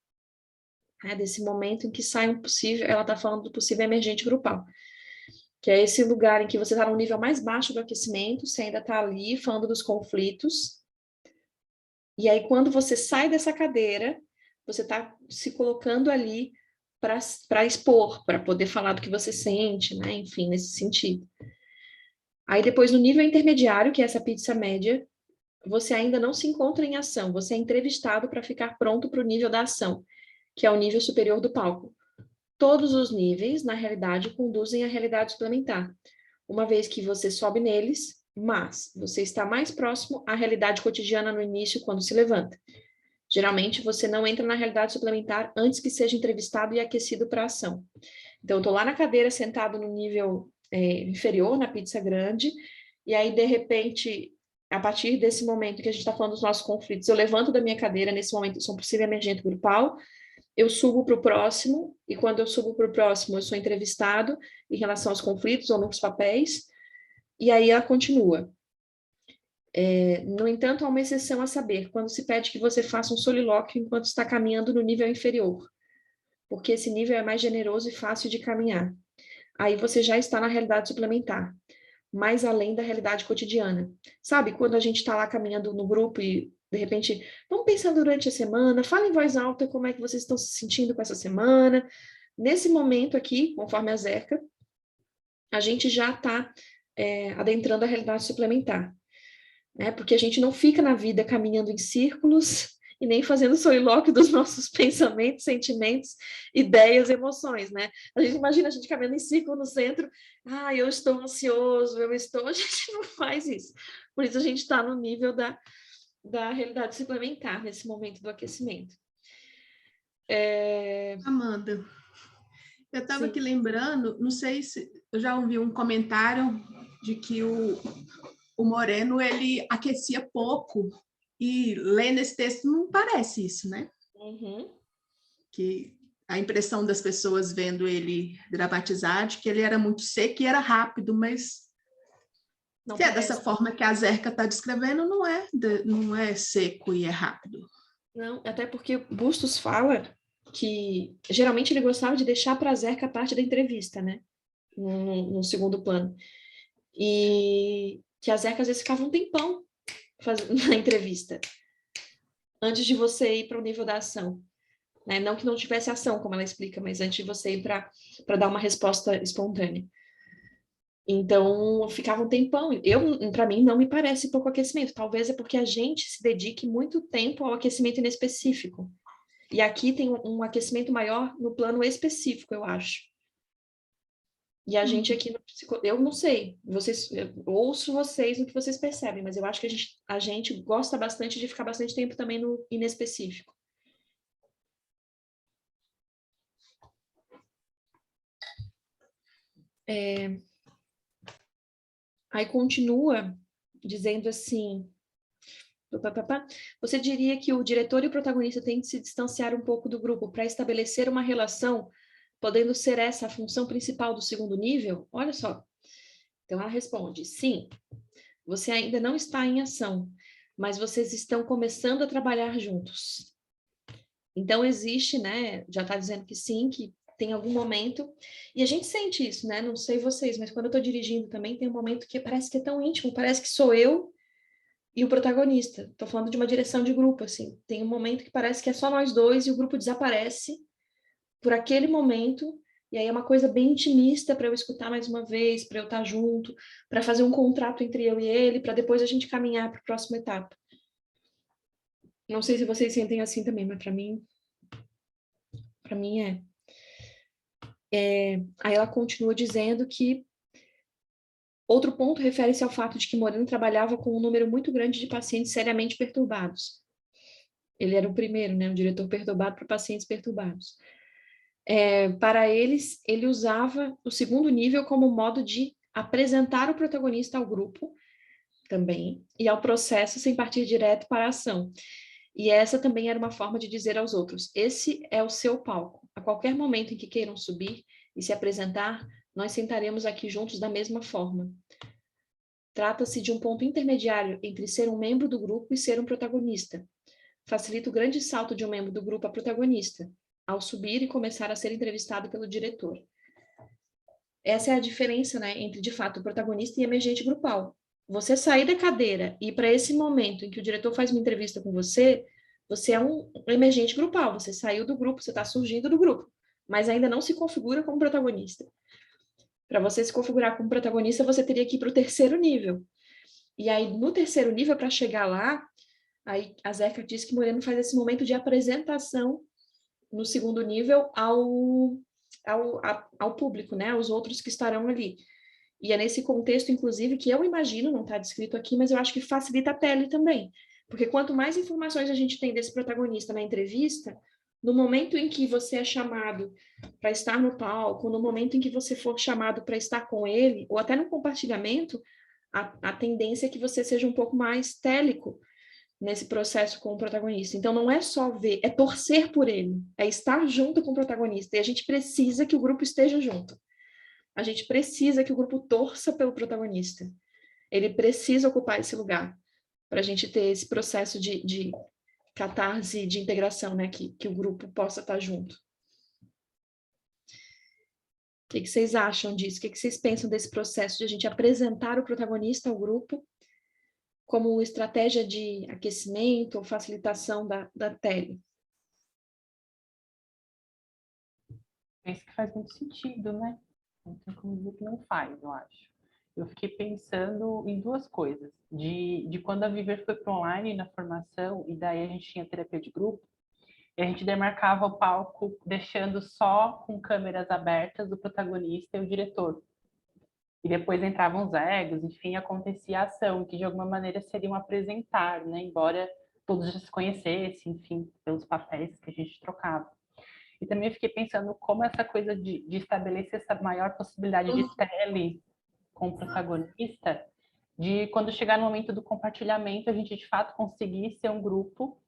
Desse momento em que sai um possível, ela está falando do possível emergente grupal. Que é esse lugar em que você está no nível mais baixo do aquecimento, você ainda está ali falando dos conflitos. E aí, quando você sai dessa cadeira, você está se colocando ali para expor, para poder falar do que você sente, né? Enfim, nesse sentido. Aí depois, no nível intermediário, que é essa pizza média, você ainda não se encontra em ação, você é entrevistado para ficar pronto para o nível da ação, que é o nível superior do palco. Todos os níveis, na realidade, conduzem à realidade suplementar, uma vez que você sobe neles, mas você está mais próximo à realidade cotidiana no início, quando se levanta. Geralmente, você não entra na realidade suplementar antes que seja entrevistado e aquecido para a ação. Então, eu estou lá na cadeira, sentado no nível inferior, na pizza grande, e aí, de repente, a partir desse momento que a gente está falando dos nossos conflitos, eu levanto da minha cadeira, nesse momento eu sou um possível emergente grupal, eu subo para o próximo, e quando eu subo para o próximo, eu sou entrevistado em relação aos conflitos ou nos papéis, e aí ela continua. No entanto, há uma exceção a saber, quando se pede que você faça um solilóquio enquanto está caminhando no nível inferior, porque esse nível é mais generoso e fácil de caminhar. Aí você já está na realidade suplementar, mais além da realidade cotidiana. Sabe, quando a gente está lá caminhando no grupo e, de repente, vamos pensar durante a semana, fala em voz alta como é que vocês estão se sentindo com essa semana. Nesse momento aqui, conforme a Zerca, a gente já está adentrando a realidade suplementar. Né? Porque a gente não fica na vida caminhando em círculos e nem fazendo solilóquio dos nossos pensamentos, sentimentos, ideias, emoções, né? A gente imagina a gente caminhando em círculo no centro, eu estou ansioso, a gente não faz isso. Por isso a gente está no nível da realidade suplementar, nesse momento do aquecimento. Amanda, eu estava Sim. aqui lembrando, não sei se eu já ouvi um comentário de que o Moreno, ele aquecia pouco, e lendo esse texto não parece isso, né? Uhum. Que a impressão das pessoas vendo ele dramatizar de que ele era muito seco e era rápido, mas Não se é parece. dessa forma que a Zerca está descrevendo, não é seco e é rápido. Não, até porque Bustos fala que geralmente ele gostava de deixar para a Zerca a parte da entrevista, né? No segundo plano. E que a Zerca às vezes ficava um tempão na entrevista, antes de você ir para o nível da ação. Né? Não que não tivesse ação, como ela explica, mas antes de você ir para dar uma resposta espontânea. Então, ficava um tempão. Para mim, não me parece pouco aquecimento. Talvez é porque a gente se dedique muito tempo ao aquecimento inespecífico. E aqui tem um aquecimento maior no plano específico, eu acho. E a gente aqui eu não sei, eu ouço vocês no que vocês percebem, mas eu acho que a gente gosta bastante de ficar bastante tempo também no inespecífico. Aí continua dizendo assim, você diria que o diretor e o protagonista têm de se distanciar um pouco do grupo para estabelecer uma relação, podendo ser essa a função principal do segundo nível? Olha só. Então ela responde, sim, você ainda não está em ação, mas vocês estão começando a trabalhar juntos. Então existe, né, já está dizendo que sim, que tem algum momento, e a gente sente isso, né, não sei vocês, mas quando eu estou dirigindo também tem um momento que parece que é tão íntimo, parece que sou eu e o protagonista. Estou falando de uma direção de grupo, assim, tem um momento que parece que é só nós dois e o grupo desaparece por aquele momento, e aí é uma coisa bem intimista para eu escutar mais uma vez, para eu estar junto, para fazer um contrato entre eu e ele, para depois a gente caminhar para a próxima etapa. Não sei se vocês sentem assim também, mas para mim é. Aí ela continua dizendo que outro ponto refere-se ao fato de que Moreno trabalhava com um número muito grande de pacientes seriamente perturbados. Ele era o primeiro, né? Um diretor perturbado para pacientes perturbados. Para eles, ele usava o segundo nível como modo de apresentar o protagonista ao grupo também, e ao processo sem partir direto para a ação. E essa também era uma forma de dizer aos outros, esse é o seu palco. A qualquer momento em que queiram subir e se apresentar, nós sentaremos aqui juntos da mesma forma. Trata-se de um ponto intermediário entre ser um membro do grupo e ser um protagonista. Facilita o grande salto de um membro do grupo a protagonista, ao subir e começar a ser entrevistado pelo diretor. Essa é a diferença, né, entre, de fato, o protagonista e emergente grupal. Você sair da cadeira e ir para esse momento em que o diretor faz uma entrevista com você, você é um emergente grupal, você saiu do grupo, você está surgindo do grupo, mas ainda não se configura como protagonista. Para você se configurar como protagonista, você teria que ir para o terceiro nível. E aí, no terceiro nível, para chegar lá, aí a Zéca diz que Moreno faz esse momento de apresentação no segundo nível ao público, né, aos outros que estarão ali. E é nesse contexto, inclusive, que eu imagino, não está descrito aqui, mas eu acho que facilita a tele também. Porque quanto mais informações a gente tem desse protagonista na entrevista, no momento em que você é chamado para estar no palco, no momento em que você for chamado para estar com ele, ou até no compartilhamento, a tendência é que você seja um pouco mais télico nesse processo com o protagonista. Então, não é só ver, é torcer por ele, é estar junto com o protagonista. E a gente precisa que o grupo esteja junto. A gente precisa que o grupo torça pelo protagonista. Ele precisa ocupar esse lugar para a gente ter esse processo de catarse, de integração, né? Que o grupo possa estar junto. O que vocês acham disso? O que vocês pensam desse processo de a gente apresentar o protagonista ao grupo como estratégia de aquecimento ou facilitação da tele? Penso que faz muito sentido, né? Não tem como dizer que não faz, eu acho. Eu fiquei pensando em duas coisas. De quando a Viver foi para online na formação, e daí a gente tinha terapia de grupo, e a gente demarcava o palco deixando só com câmeras abertas o protagonista e o diretor. E depois entravam os egos, enfim, acontecia a ação, que de alguma maneira seria um apresentar, né? Embora todos já se conhecessem, enfim, pelos papéis que a gente trocava. E também eu fiquei pensando como essa coisa de estabelecer essa maior possibilidade de tele com o protagonista, de quando chegar no momento do compartilhamento, a gente de fato conseguir ser um grupo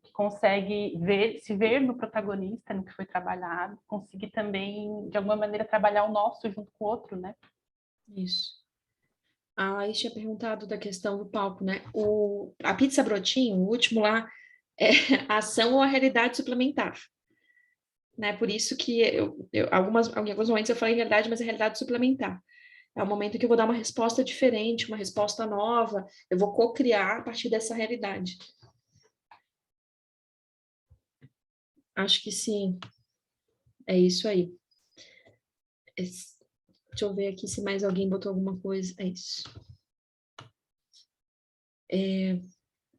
que consegue se ver no protagonista, no que foi trabalhado, conseguir também, de alguma maneira, trabalhar o nosso junto com o outro, né? Isso. A Laís tinha perguntado da questão do palco, né? A pizza brotinho, o último lá, é a ação ou a realidade suplementar. Né? Por isso que em alguns momentos eu falei realidade, mas é realidade suplementar. É o momento que eu vou dar uma resposta diferente, uma resposta nova, eu vou co-criar a partir dessa realidade. Acho que sim. É isso aí. Deixa eu ver aqui se mais alguém botou alguma coisa. É isso.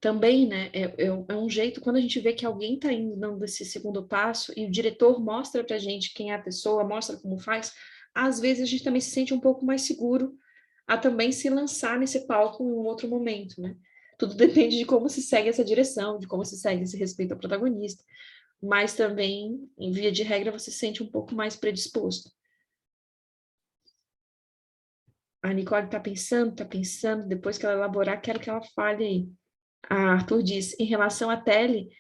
Também, né, é um jeito, quando a gente vê que alguém está indo dando esse segundo passo e o diretor mostra para a gente quem é a pessoa, mostra como faz, às vezes a gente também se sente um pouco mais seguro a também se lançar nesse palco em um outro momento, né? Tudo depende de como se segue essa direção, de como se segue esse respeito ao protagonista, mas também, em via de regra, você se sente um pouco mais predisposto. A Nicole está pensando, depois que ela elaborar, quero que ela fale aí. A Arthur diz, em relação à tele,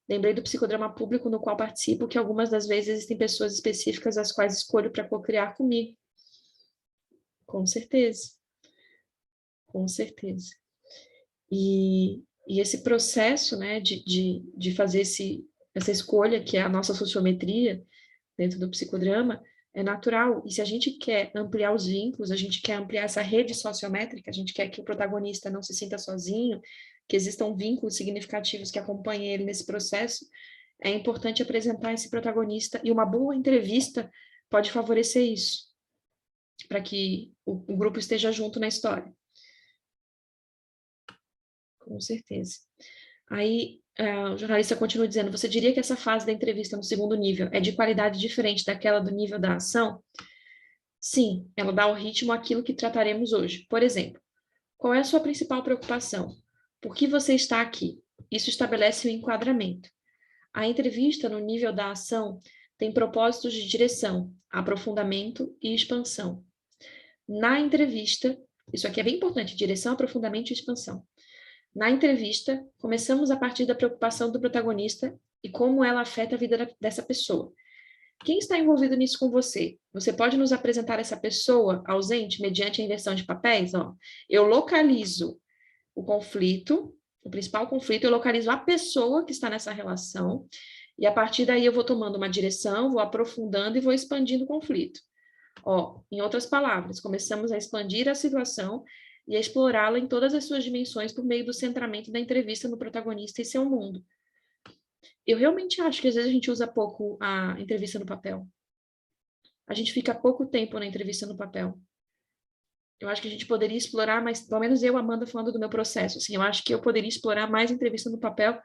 lembrei do psicodrama público no qual participo, que algumas das vezes existem pessoas específicas as quais escolho para co-criar comigo. Com certeza. Com certeza. E esse processo, né, de fazer essa escolha, que é a nossa sociometria, dentro do psicodrama, é natural. E se a gente quer ampliar os vínculos, a gente quer ampliar essa rede sociométrica, a gente quer que o protagonista não se sinta sozinho, que existam vínculos significativos que acompanhem ele nesse processo, é importante apresentar esse protagonista, e uma boa entrevista pode favorecer isso, para que o grupo esteja junto na história. Com certeza. Aí, o jornalista continua dizendo, você diria que essa fase da entrevista no segundo nível é de qualidade diferente daquela do nível da ação? Sim, ela dá o ritmo àquilo que trataremos hoje. Por exemplo, qual é a sua principal preocupação? Por que você está aqui? Isso estabelece o enquadramento. A entrevista, no nível da ação, tem propósitos de direção, aprofundamento e expansão. Na entrevista, isso aqui é bem importante, direção, aprofundamento e expansão. Na entrevista, começamos a partir da preocupação do protagonista e como ela afeta a vida dessa pessoa. Quem está envolvido nisso com você? Você pode nos apresentar essa pessoa ausente mediante a inversão de papéis? Ó, eu localizo o conflito, o principal conflito, eu localizo a pessoa que está nessa relação, e a partir daí eu vou tomando uma direção, vou aprofundando e vou expandindo o conflito. Ó, em outras palavras, começamos a expandir a situação e a explorá-la em todas as suas dimensões por meio do centramento da entrevista no protagonista e seu mundo. Eu realmente acho que às vezes a gente usa pouco a entrevista no papel. A gente fica pouco tempo na entrevista no papel. Eu acho que a gente poderia explorar, mas pelo menos eu, Amanda, falando do meu processo, assim, eu acho que eu poderia explorar mais entrevista no papel,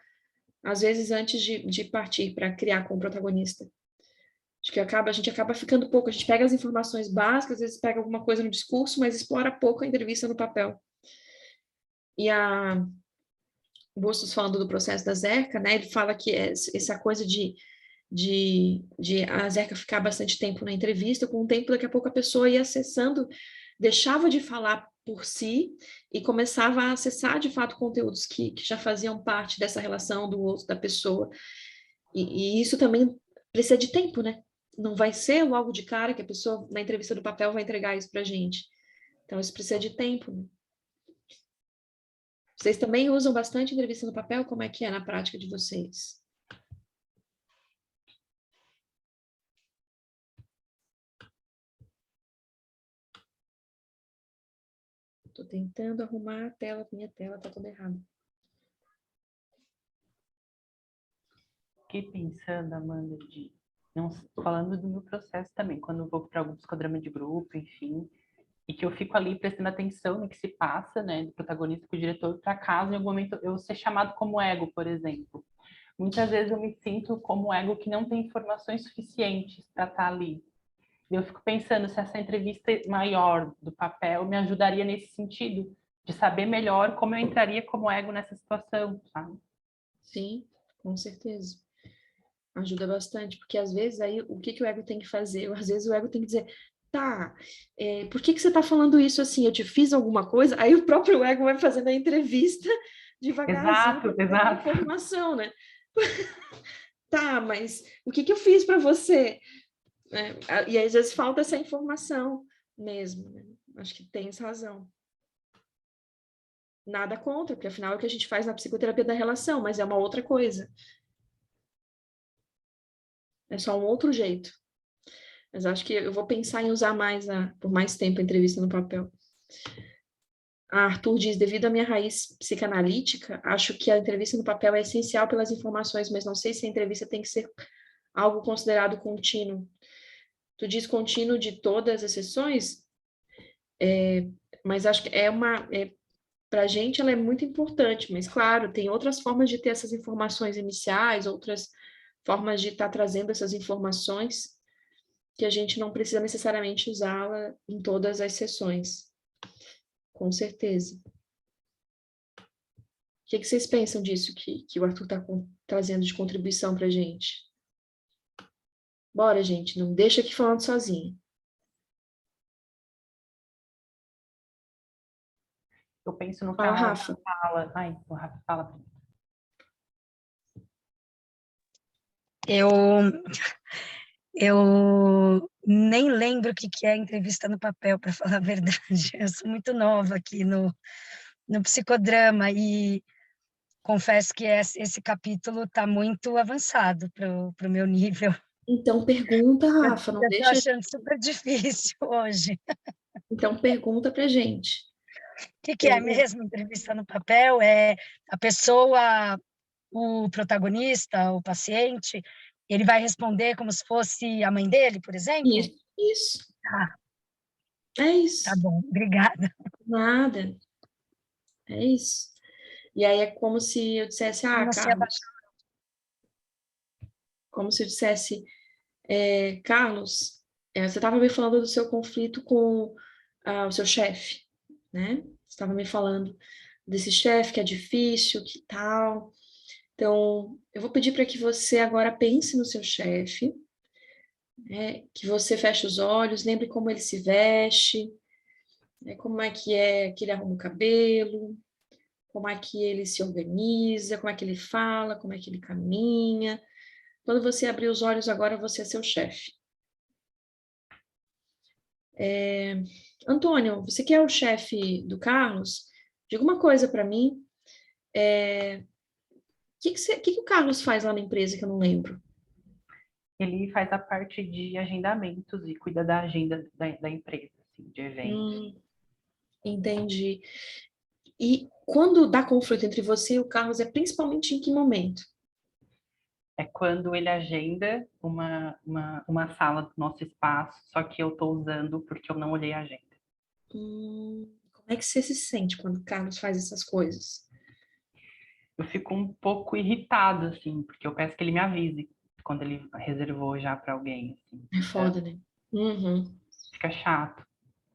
às vezes antes de partir para criar com o protagonista. Acho que a gente acaba ficando pouco, a gente pega as informações básicas, às vezes pega alguma coisa no discurso, mas explora pouco a entrevista no papel. E a Bustos, falando do processo da Zerca, né, ele fala que essa coisa de a Zerca ficar bastante tempo na entrevista, com o tempo, daqui a pouco a pessoa ia acessando, deixava de falar por si e começava a acessar, de fato, conteúdos que já faziam parte dessa relação do outro, da pessoa. E isso também precisa de tempo, né? Não vai ser logo de cara que a pessoa, na entrevista do papel, vai entregar isso pra gente. Então, isso precisa de tempo, né? Vocês também usam bastante entrevista no papel? Como é que é na prática de vocês? Estou tentando arrumar a tela, minha tela está toda errada. Fiquei pensando, Amanda, não, falando do meu processo também, quando eu vou para algum psicodrama de grupo, enfim, e que eu fico ali prestando atenção no que se passa, né, do protagonista com o diretor, para caso em algum momento eu ser chamado como ego, por exemplo. Muitas vezes eu me sinto como ego que não tem informações suficientes para estar ali. E eu fico pensando se essa entrevista maior do papel me ajudaria nesse sentido, de saber melhor como eu entraria como ego nessa situação, sabe? Sim, com certeza. Ajuda bastante, porque às vezes aí o que o ego tem que fazer? Às vezes o ego tem que dizer, tá, por que você está falando isso assim? Eu te fiz alguma coisa? Aí o próprio ego vai fazendo a entrevista devagarzinho, Exato. informação, né? Tá, mas o que eu fiz para você? E às vezes falta essa informação mesmo, né? Acho que tem essa razão. Nada contra, porque afinal é o que a gente faz na psicoterapia da relação, mas é uma outra coisa. É só um outro jeito. Mas acho que eu vou pensar em usar mais por mais tempo a entrevista no papel. A Arthur diz, devido à minha raiz psicanalítica, acho que a entrevista no papel é essencial pelas informações, mas não sei se a entrevista tem que ser algo considerado contínuo. Tu diz contínuo de todas as sessões? Mas acho que para a gente ela é muito importante, mas claro, tem outras formas de ter essas informações iniciais, outras formas de estar trazendo essas informações que a gente não precisa necessariamente usá-la em todas as sessões. Com certeza. O que vocês pensam disso que o Arthur está trazendo de contribuição para a gente? Bora, gente, não deixa aqui falando sozinho. Eu penso no Fala, Rafa. Fala. Ai, o Rafa fala. Eu nem lembro o que é entrevista no papel, para falar a verdade. Eu sou muito nova aqui no psicodrama e confesso que esse capítulo está muito avançado para o meu nível. Então pergunta, Rafa, não deixa... Eu estou achando super difícil hoje. Então pergunta para a gente. O que é mesmo entrevista no papel? É a pessoa, o protagonista, o paciente, ele vai responder como se fosse a mãe dele, por exemplo? Isso. Ah, é isso. Tá bom, obrigada. Nada. É isso. E aí é como se eu dissesse, Carlos, como se eu dissesse, Carlos, você estava me falando do seu conflito com o seu chefe, né? Você estava me falando desse chefe que é difícil, que tal. Então, eu vou pedir para que você agora pense no seu chefe, né? Que você feche os olhos, lembre como ele se veste, né? Como é que ele arruma o cabelo, como é que ele se organiza, como é que ele fala, como é que ele caminha. Quando você abrir os olhos agora, você é seu chefe. Antônio, você que é o chefe do Carlos, diga uma coisa para mim. O que o Carlos faz lá na empresa que eu não lembro? Ele faz a parte de agendamentos e cuida da agenda da empresa, assim, de eventos. Entendi. E quando dá conflito entre você e o Carlos, é principalmente em que momento? É quando ele agenda uma sala do nosso espaço, só que eu estou usando porque eu não olhei a agenda. Como é que você se sente quando o Carlos faz essas coisas? Eu fico um pouco irritado, assim, porque eu peço que ele me avise quando ele reservou já para alguém, assim. É foda, né? Uhum. Fica chato.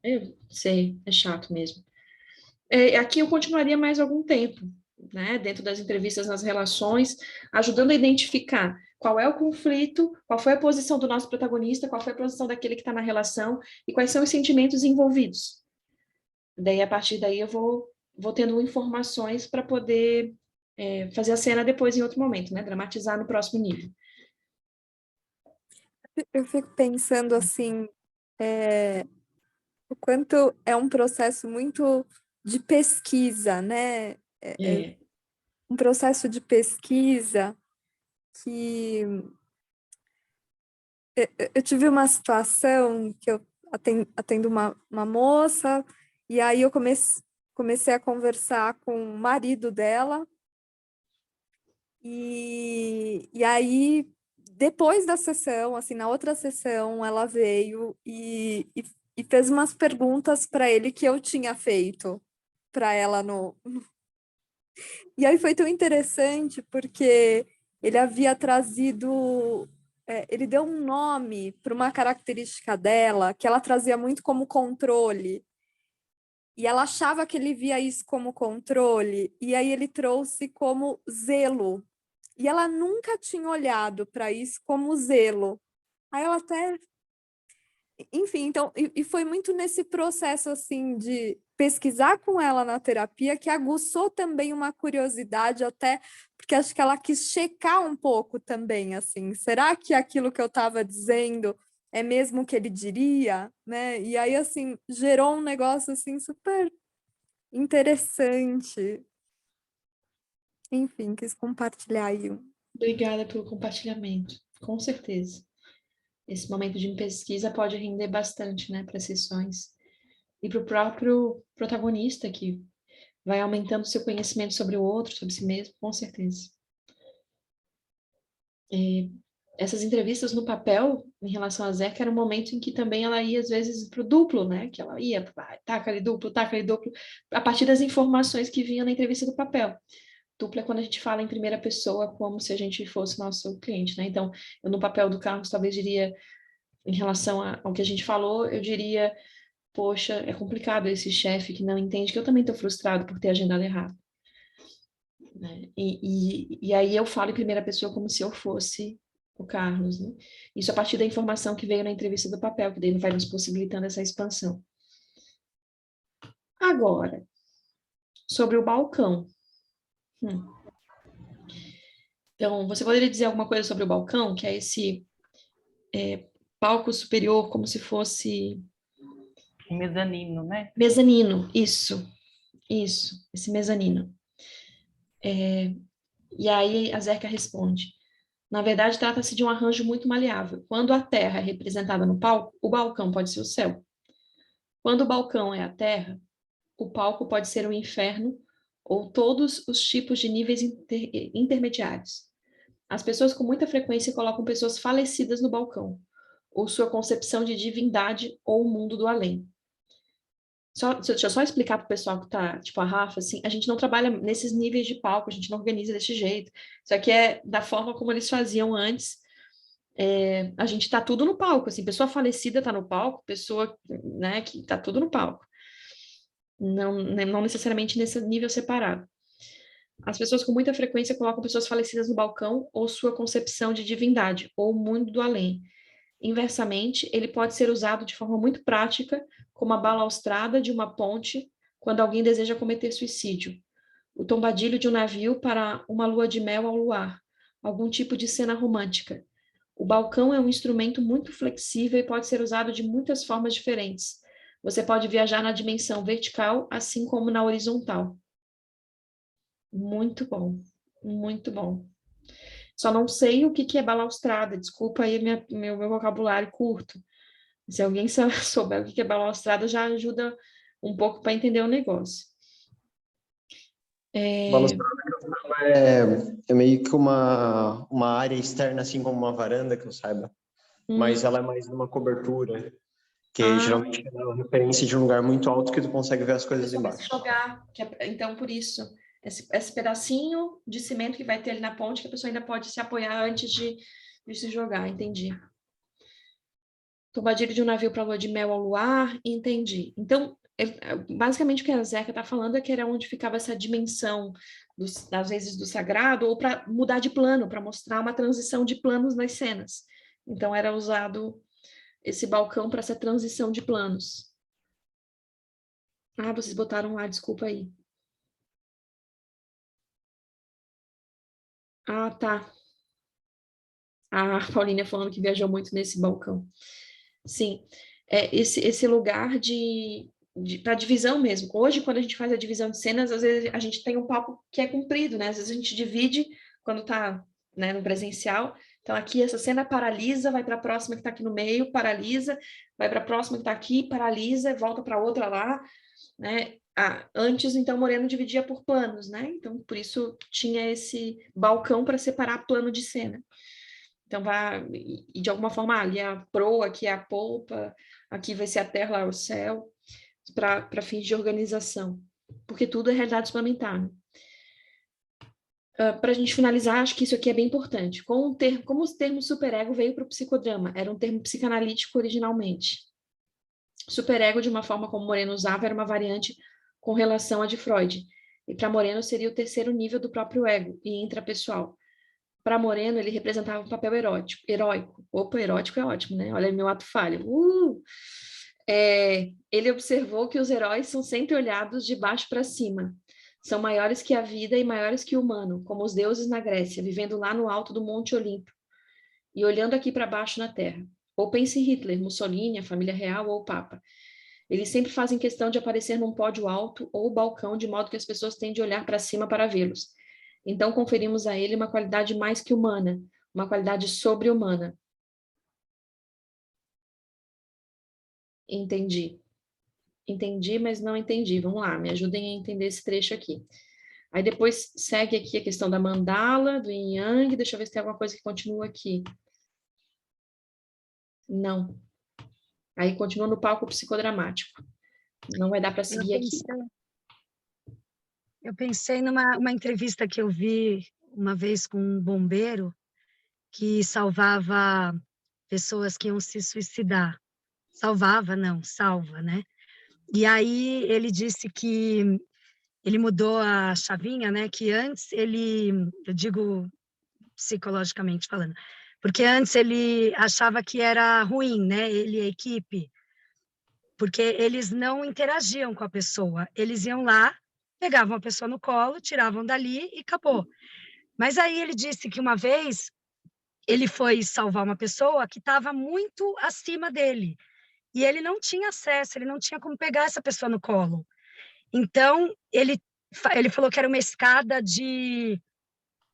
Eu sei, é chato mesmo. Aqui eu continuaria mais algum tempo, né? Dentro das entrevistas, nas relações, ajudando a identificar qual é o conflito, qual foi a posição do nosso protagonista, qual foi a posição daquele que está na relação e quais são os sentimentos envolvidos. Daí, a partir daí, eu vou tendo informações para poder fazer a cena depois em outro momento, né? Dramatizar no próximo nível. Eu fico pensando assim, o quanto é um processo muito de pesquisa, né? Um processo de pesquisa que eu tive uma situação que eu atendo uma moça, e aí eu comecei a conversar com o marido dela, e aí, depois da sessão, assim, na outra sessão, ela veio e fez umas perguntas para ele que eu tinha feito para ela no. E aí foi tão interessante, porque ele havia trazido. Ele deu um nome para uma característica dela que ela trazia muito como controle. E ela achava que ele via isso como controle, e aí ele trouxe como zelo. E ela nunca tinha olhado para isso como zelo. Aí ela até. Enfim, então, e foi muito nesse processo, assim, de pesquisar com ela na terapia que aguçou também uma curiosidade, até porque acho que ela quis checar um pouco também, assim, será que aquilo que eu estava dizendo é mesmo o que ele diria, né? E aí, assim, gerou um negócio, assim, super interessante. Enfim, quis compartilhar aí. Obrigada pelo compartilhamento, com certeza. Esse momento de pesquisa pode render bastante, né, para sessões. E para o próprio protagonista, que vai aumentando seu conhecimento sobre o outro, sobre si mesmo, com certeza. Essas entrevistas no papel, em relação a Zeca, era um momento em que também ela ia, às vezes, para o duplo, né? Que ela ia, taca ali duplo, a partir das informações que vinham na entrevista do papel. Dupla é quando a gente fala em primeira pessoa, como se a gente fosse nosso cliente, né? Então, eu no papel do Carlos, talvez diria, em relação ao que a gente falou, eu diria, poxa, é complicado esse chefe que não entende que eu também estou frustrado por ter agendado errado. Né? E aí eu falo em primeira pessoa como se eu fosse o Carlos, né? Isso a partir da informação que veio na entrevista do papel, que daí vai nos possibilitando essa expansão. Agora, sobre o balcão. Então, você poderia dizer alguma coisa sobre o balcão, que é esse palco superior, como se fosse... Mezanino, né? Mezanino, isso, esse mezanino. E aí a Zerka responde, na verdade, trata-se de um arranjo muito maleável. Quando a terra é representada no palco, o balcão pode ser o céu. Quando o balcão é a terra, o palco pode ser o inferno ou todos os tipos de níveis intermediários. As pessoas com muita frequência colocam pessoas falecidas no balcão, ou sua concepção de divindade ou o mundo do além. Deixa eu só explicar para o pessoal que está, tipo a Rafa, assim, a gente não trabalha nesses níveis de palco, a gente não organiza desse jeito. Isso aqui é da forma como eles faziam antes. A gente está tudo no palco, assim, pessoa falecida está no palco, pessoa, né, que está tudo no palco. Não necessariamente nesse nível separado. As pessoas com muita frequência colocam pessoas falecidas no balcão ou sua concepção de divindade, ou mundo do além. Inversamente, ele pode ser usado de forma muito prática, como a balaustrada de uma ponte, quando alguém deseja cometer suicídio. O tombadilho de um navio para uma lua de mel ao luar, algum tipo de cena romântica. O balcão é um instrumento muito flexível e pode ser usado de muitas formas diferentes. Você pode viajar na dimensão vertical, assim como na horizontal. Muito bom, muito bom. Só não sei o que é balaustrada, desculpa aí meu vocabulário curto. Se alguém souber o que é balaustrada, já ajuda um pouco para entender o negócio. Balaustrada é meio que uma área externa, assim como uma varanda, que eu saiba. Mas ela é mais numa cobertura, que geralmente é uma referência de um lugar muito alto que tu consegue ver as coisas embaixo. Então, por isso, esse pedacinho de cimento que vai ter ali na ponte, que a pessoa ainda pode se apoiar antes de se jogar, entendi. Tombadilho de um navio para a lua de mel ao luar, entendi. Então, basicamente o que a Zeca está falando é que era onde ficava essa dimensão, às vezes, do sagrado, ou para mudar de plano, para mostrar uma transição de planos nas cenas. Então, era usado esse balcão para essa transição de planos. Ah, vocês botaram lá, desculpa aí. Ah, tá. A Paulinha falando que viajou muito nesse balcão. Sim, esse lugar para divisão mesmo. Hoje, quando a gente faz a divisão de cenas, às vezes a gente tem um palco que é comprido, né? Às vezes a gente divide quando está, né, no presencial. Então, aqui essa cena paralisa, vai para a próxima que está aqui no meio, paralisa, vai para a próxima que está aqui, paralisa, volta para outra lá, né? Antes, então, Moreno dividia por planos, né? Então, por isso tinha esse balcão para separar plano de cena. Então, e de alguma forma, ali é a proa, aqui é a polpa, aqui vai ser a terra, lá é o céu, para fins de organização, porque tudo é realidade suplementar. Né? Para a gente finalizar, acho que isso aqui é bem importante. Como o termo superego veio para o psicodrama? Era um termo psicanalítico originalmente. Superego, de uma forma como Moreno usava, era uma variante com relação a de Freud. E para Moreno seria o terceiro nível do próprio ego e intrapessoal. Para Moreno, ele representava um papel heróico. Opa, erótico é ótimo, né? Olha meu ato falho. Ele observou que os heróis são sempre olhados de baixo para cima. São maiores que a vida e maiores que o humano, como os deuses na Grécia, vivendo lá no alto do Monte Olimpo e olhando aqui para baixo na Terra. Ou pense em Hitler, Mussolini, a família real ou o Papa. Eles sempre fazem questão de aparecer num pódio alto ou balcão, de modo que as pessoas têm de olhar para cima para vê-los. Então, conferimos a ele uma qualidade mais que humana, uma qualidade sobre-humana. Entendi. Entendi, mas não entendi. Vamos lá, me ajudem a entender esse trecho aqui. Aí depois segue aqui a questão da mandala, do yin yang. Deixa eu ver se tem alguma coisa que continua aqui. Não. Aí continua no palco psicodramático. Não vai dar para seguir aqui. Eu pensei numa entrevista que eu vi uma vez com um bombeiro que salvava pessoas que iam se suicidar. Salvava, não, salva, né? E aí ele disse que ele mudou a chavinha, né? Que antes eu digo psicologicamente falando, porque antes ele achava que era ruim, né? Ele e a equipe, porque eles não interagiam com a pessoa, eles iam lá, pegavam a pessoa no colo, tiravam dali e acabou. Mas aí ele disse que uma vez ele foi salvar uma pessoa que estava muito acima dele, e ele não tinha acesso, ele não tinha como pegar essa pessoa no colo. Então, ele falou que era uma escada de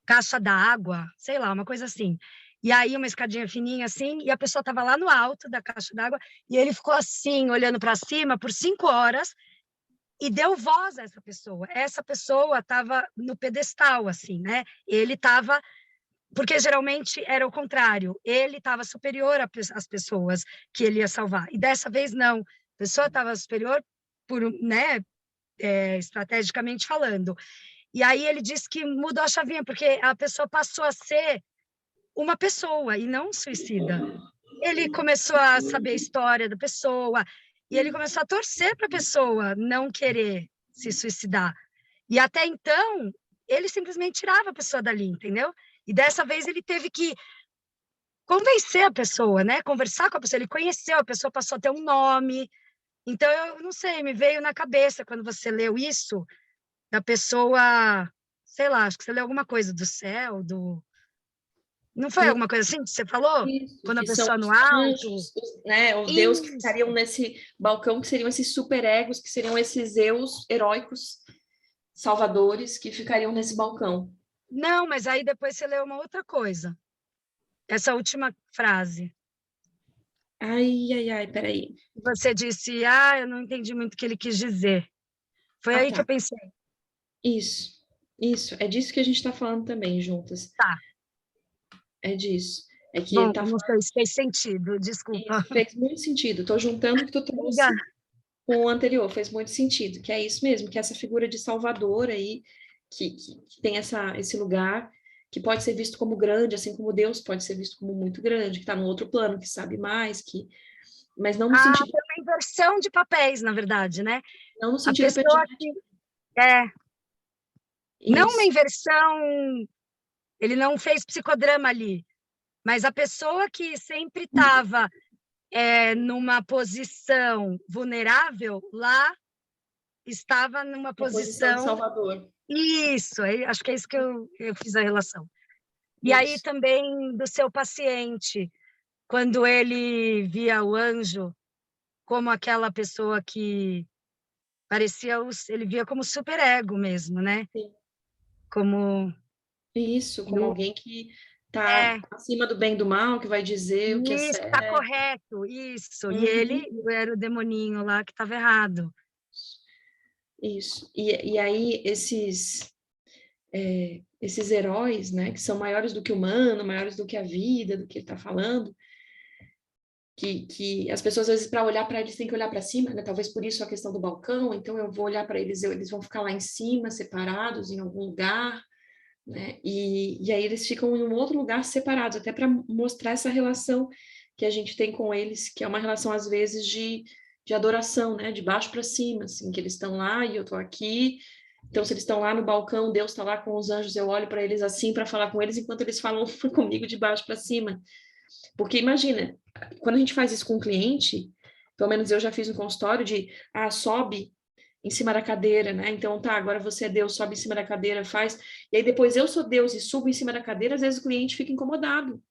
caixa d'água, sei lá, uma coisa assim. E aí, uma escadinha fininha assim, e a pessoa estava lá no alto da caixa d'água, e ele ficou assim, olhando para cima por 5 horas, e deu voz a essa pessoa. Essa pessoa estava no pedestal, assim, né? Ele estava... Porque geralmente era o contrário, ele estava superior às pessoas que ele ia salvar. E dessa vez, não. A pessoa estava superior, né, estrategicamente falando. E aí ele disse que mudou a chavinha, porque a pessoa passou a ser uma pessoa e não um suicida. Ele começou a saber a história da pessoa, e ele começou a torcer para a pessoa não querer se suicidar. E até então, ele simplesmente tirava a pessoa dali, entendeu? E dessa vez ele teve que convencer a pessoa, né? Conversar com a pessoa. Ele conheceu, a pessoa passou a ter um nome. Então, eu não sei, me veio na cabeça quando você leu isso, da pessoa, sei lá, acho que você leu alguma coisa do céu, do... Não foi alguma coisa assim que você falou? Isso, Quando a que são pessoa no os alto... anjos, né, os deuses que Isso. ficariam nesse balcão, que seriam esses superegos, que seriam esses eus heróicos salvadores que ficariam nesse balcão. Não, mas aí depois você leu uma outra coisa. Essa última frase. Ai, peraí. Você disse, eu não entendi muito o que ele quis dizer. Foi aí que Tá. eu pensei. Isso. É disso que a gente está falando também, juntas. Tá. É disso. É que Bom, ele tá não falando... sei, fez sentido, desculpa. Isso, fez muito sentido. Estou juntando o que tu trouxe Obrigada. com o anterior, fez muito sentido, que é isso mesmo, que essa figura de Salvador aí, que tem esse lugar, que pode ser visto como grande, assim como Deus pode ser visto como muito grande, que está num outro plano, que sabe mais, mas não no sentido... Foi uma inversão de papéis, na verdade, né? Não no A sentido pessoa que... Não uma Isso. inversão, ele não fez psicodrama ali, mas a pessoa que sempre estava numa posição vulnerável, lá estava numa A posição de posição... Salvador. Isso, acho que é isso que eu fiz a relação. E aí também do seu paciente, quando ele via o anjo como aquela pessoa que parecia, ele via como superego mesmo, né? Sim. Como... Isso, como alguém que está acima do bem e do mal, que vai dizer o que é Isso, certo. está correto, isso. E ele era o demoninho lá que estava errado. Isso. E aí, esses heróis, né, que são maiores do que o humano, maiores do que a vida, do que ele está falando, que as pessoas, às vezes, para olhar para eles, têm que olhar para cima, né? Talvez por isso a questão do balcão, então eu vou olhar para eles, eles vão ficar lá em cima, separados, em algum lugar, né? E aí eles ficam em um outro lugar separados, até para mostrar essa relação que a gente tem com eles, que é uma relação, às vezes, de adoração, né? De baixo para cima, assim, que eles estão lá e eu estou aqui. Então, se eles estão lá no balcão, Deus está lá com os anjos, eu olho para eles assim para falar com eles, enquanto eles falam comigo de baixo para cima. Porque imagina, quando a gente faz isso com um cliente, pelo menos eu já fiz no consultório de, sobe em cima da cadeira, né? Então, tá, agora você é Deus, sobe em cima da cadeira, faz. E aí depois eu sou Deus e subo em cima da cadeira, às vezes o cliente fica incomodado.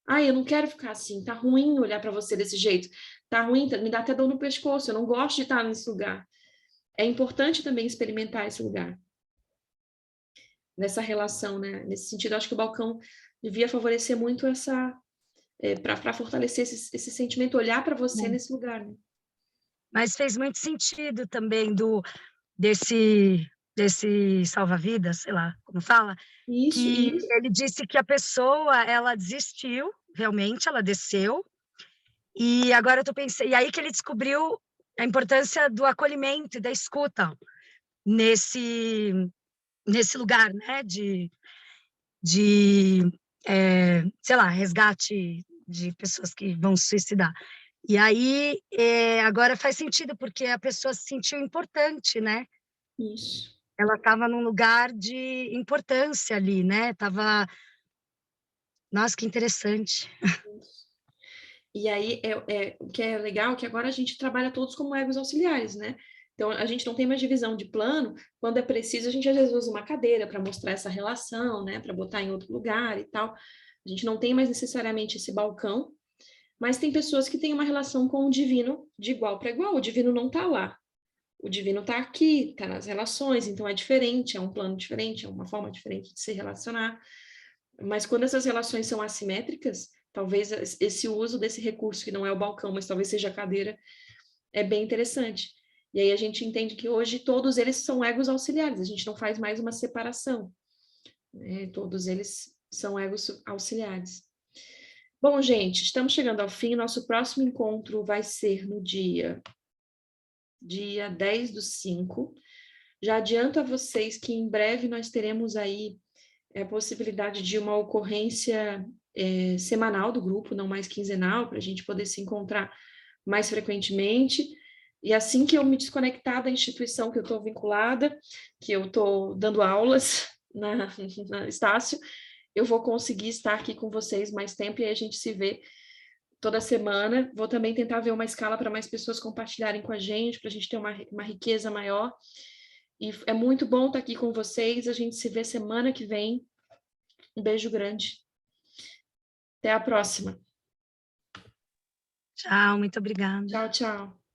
Eu não quero ficar assim, tá ruim olhar para você desse jeito. Tá ruim, me dá até dor no pescoço, eu não gosto de estar nesse lugar. É importante também experimentar esse lugar. Nessa relação, né? Nesse sentido, acho que o balcão devia favorecer muito para fortalecer esse sentimento, olhar para você nesse lugar, né? Mas fez muito sentido também desse salva-vidas, sei lá como fala, que ele disse que a pessoa, ela desistiu, realmente, ela desceu, e agora eu tô pensando, e aí que ele descobriu a importância do acolhimento e da escuta nesse lugar, né, sei lá, resgate de pessoas que vão se suicidar. E aí, agora faz sentido, porque a pessoa se sentiu importante, né? Isso. Ela estava num lugar de importância ali, né? Nossa, que interessante. E aí, o que é legal é que agora a gente trabalha todos como egos auxiliares, né? Então, a gente não tem mais divisão de plano. Quando é preciso, a gente às vezes usa uma cadeira para mostrar essa relação, né? Para botar em outro lugar e tal. A gente não tem mais necessariamente esse balcão, mas tem pessoas que têm uma relação com o divino de igual para igual. O divino não está lá. O divino está aqui, está nas relações, então é diferente, é um plano diferente, é uma forma diferente de se relacionar. Mas quando essas relações são assimétricas, talvez esse uso desse recurso, que não é o balcão, mas talvez seja a cadeira, é bem interessante. E aí a gente entende que hoje todos eles são egos auxiliares, a gente não faz mais uma separação, né? Todos eles são egos auxiliares. Bom, gente, estamos chegando ao fim. Nosso próximo encontro vai ser no dia 10/5. Já adianto a vocês que em breve nós teremos aí a possibilidade de uma ocorrência semanal do grupo, não mais quinzenal, para a gente poder se encontrar mais frequentemente. E assim que eu me desconectar da instituição que eu estou vinculada, que eu estou dando aulas na Estácio, eu vou conseguir estar aqui com vocês mais tempo e aí a gente se vê toda semana. Vou também tentar ver uma escala para mais pessoas compartilharem com a gente, para a gente ter uma riqueza maior. E é muito bom estar aqui com vocês. A gente se vê semana que vem. Um beijo grande. Até a próxima. Tchau, muito obrigada. Tchau, tchau.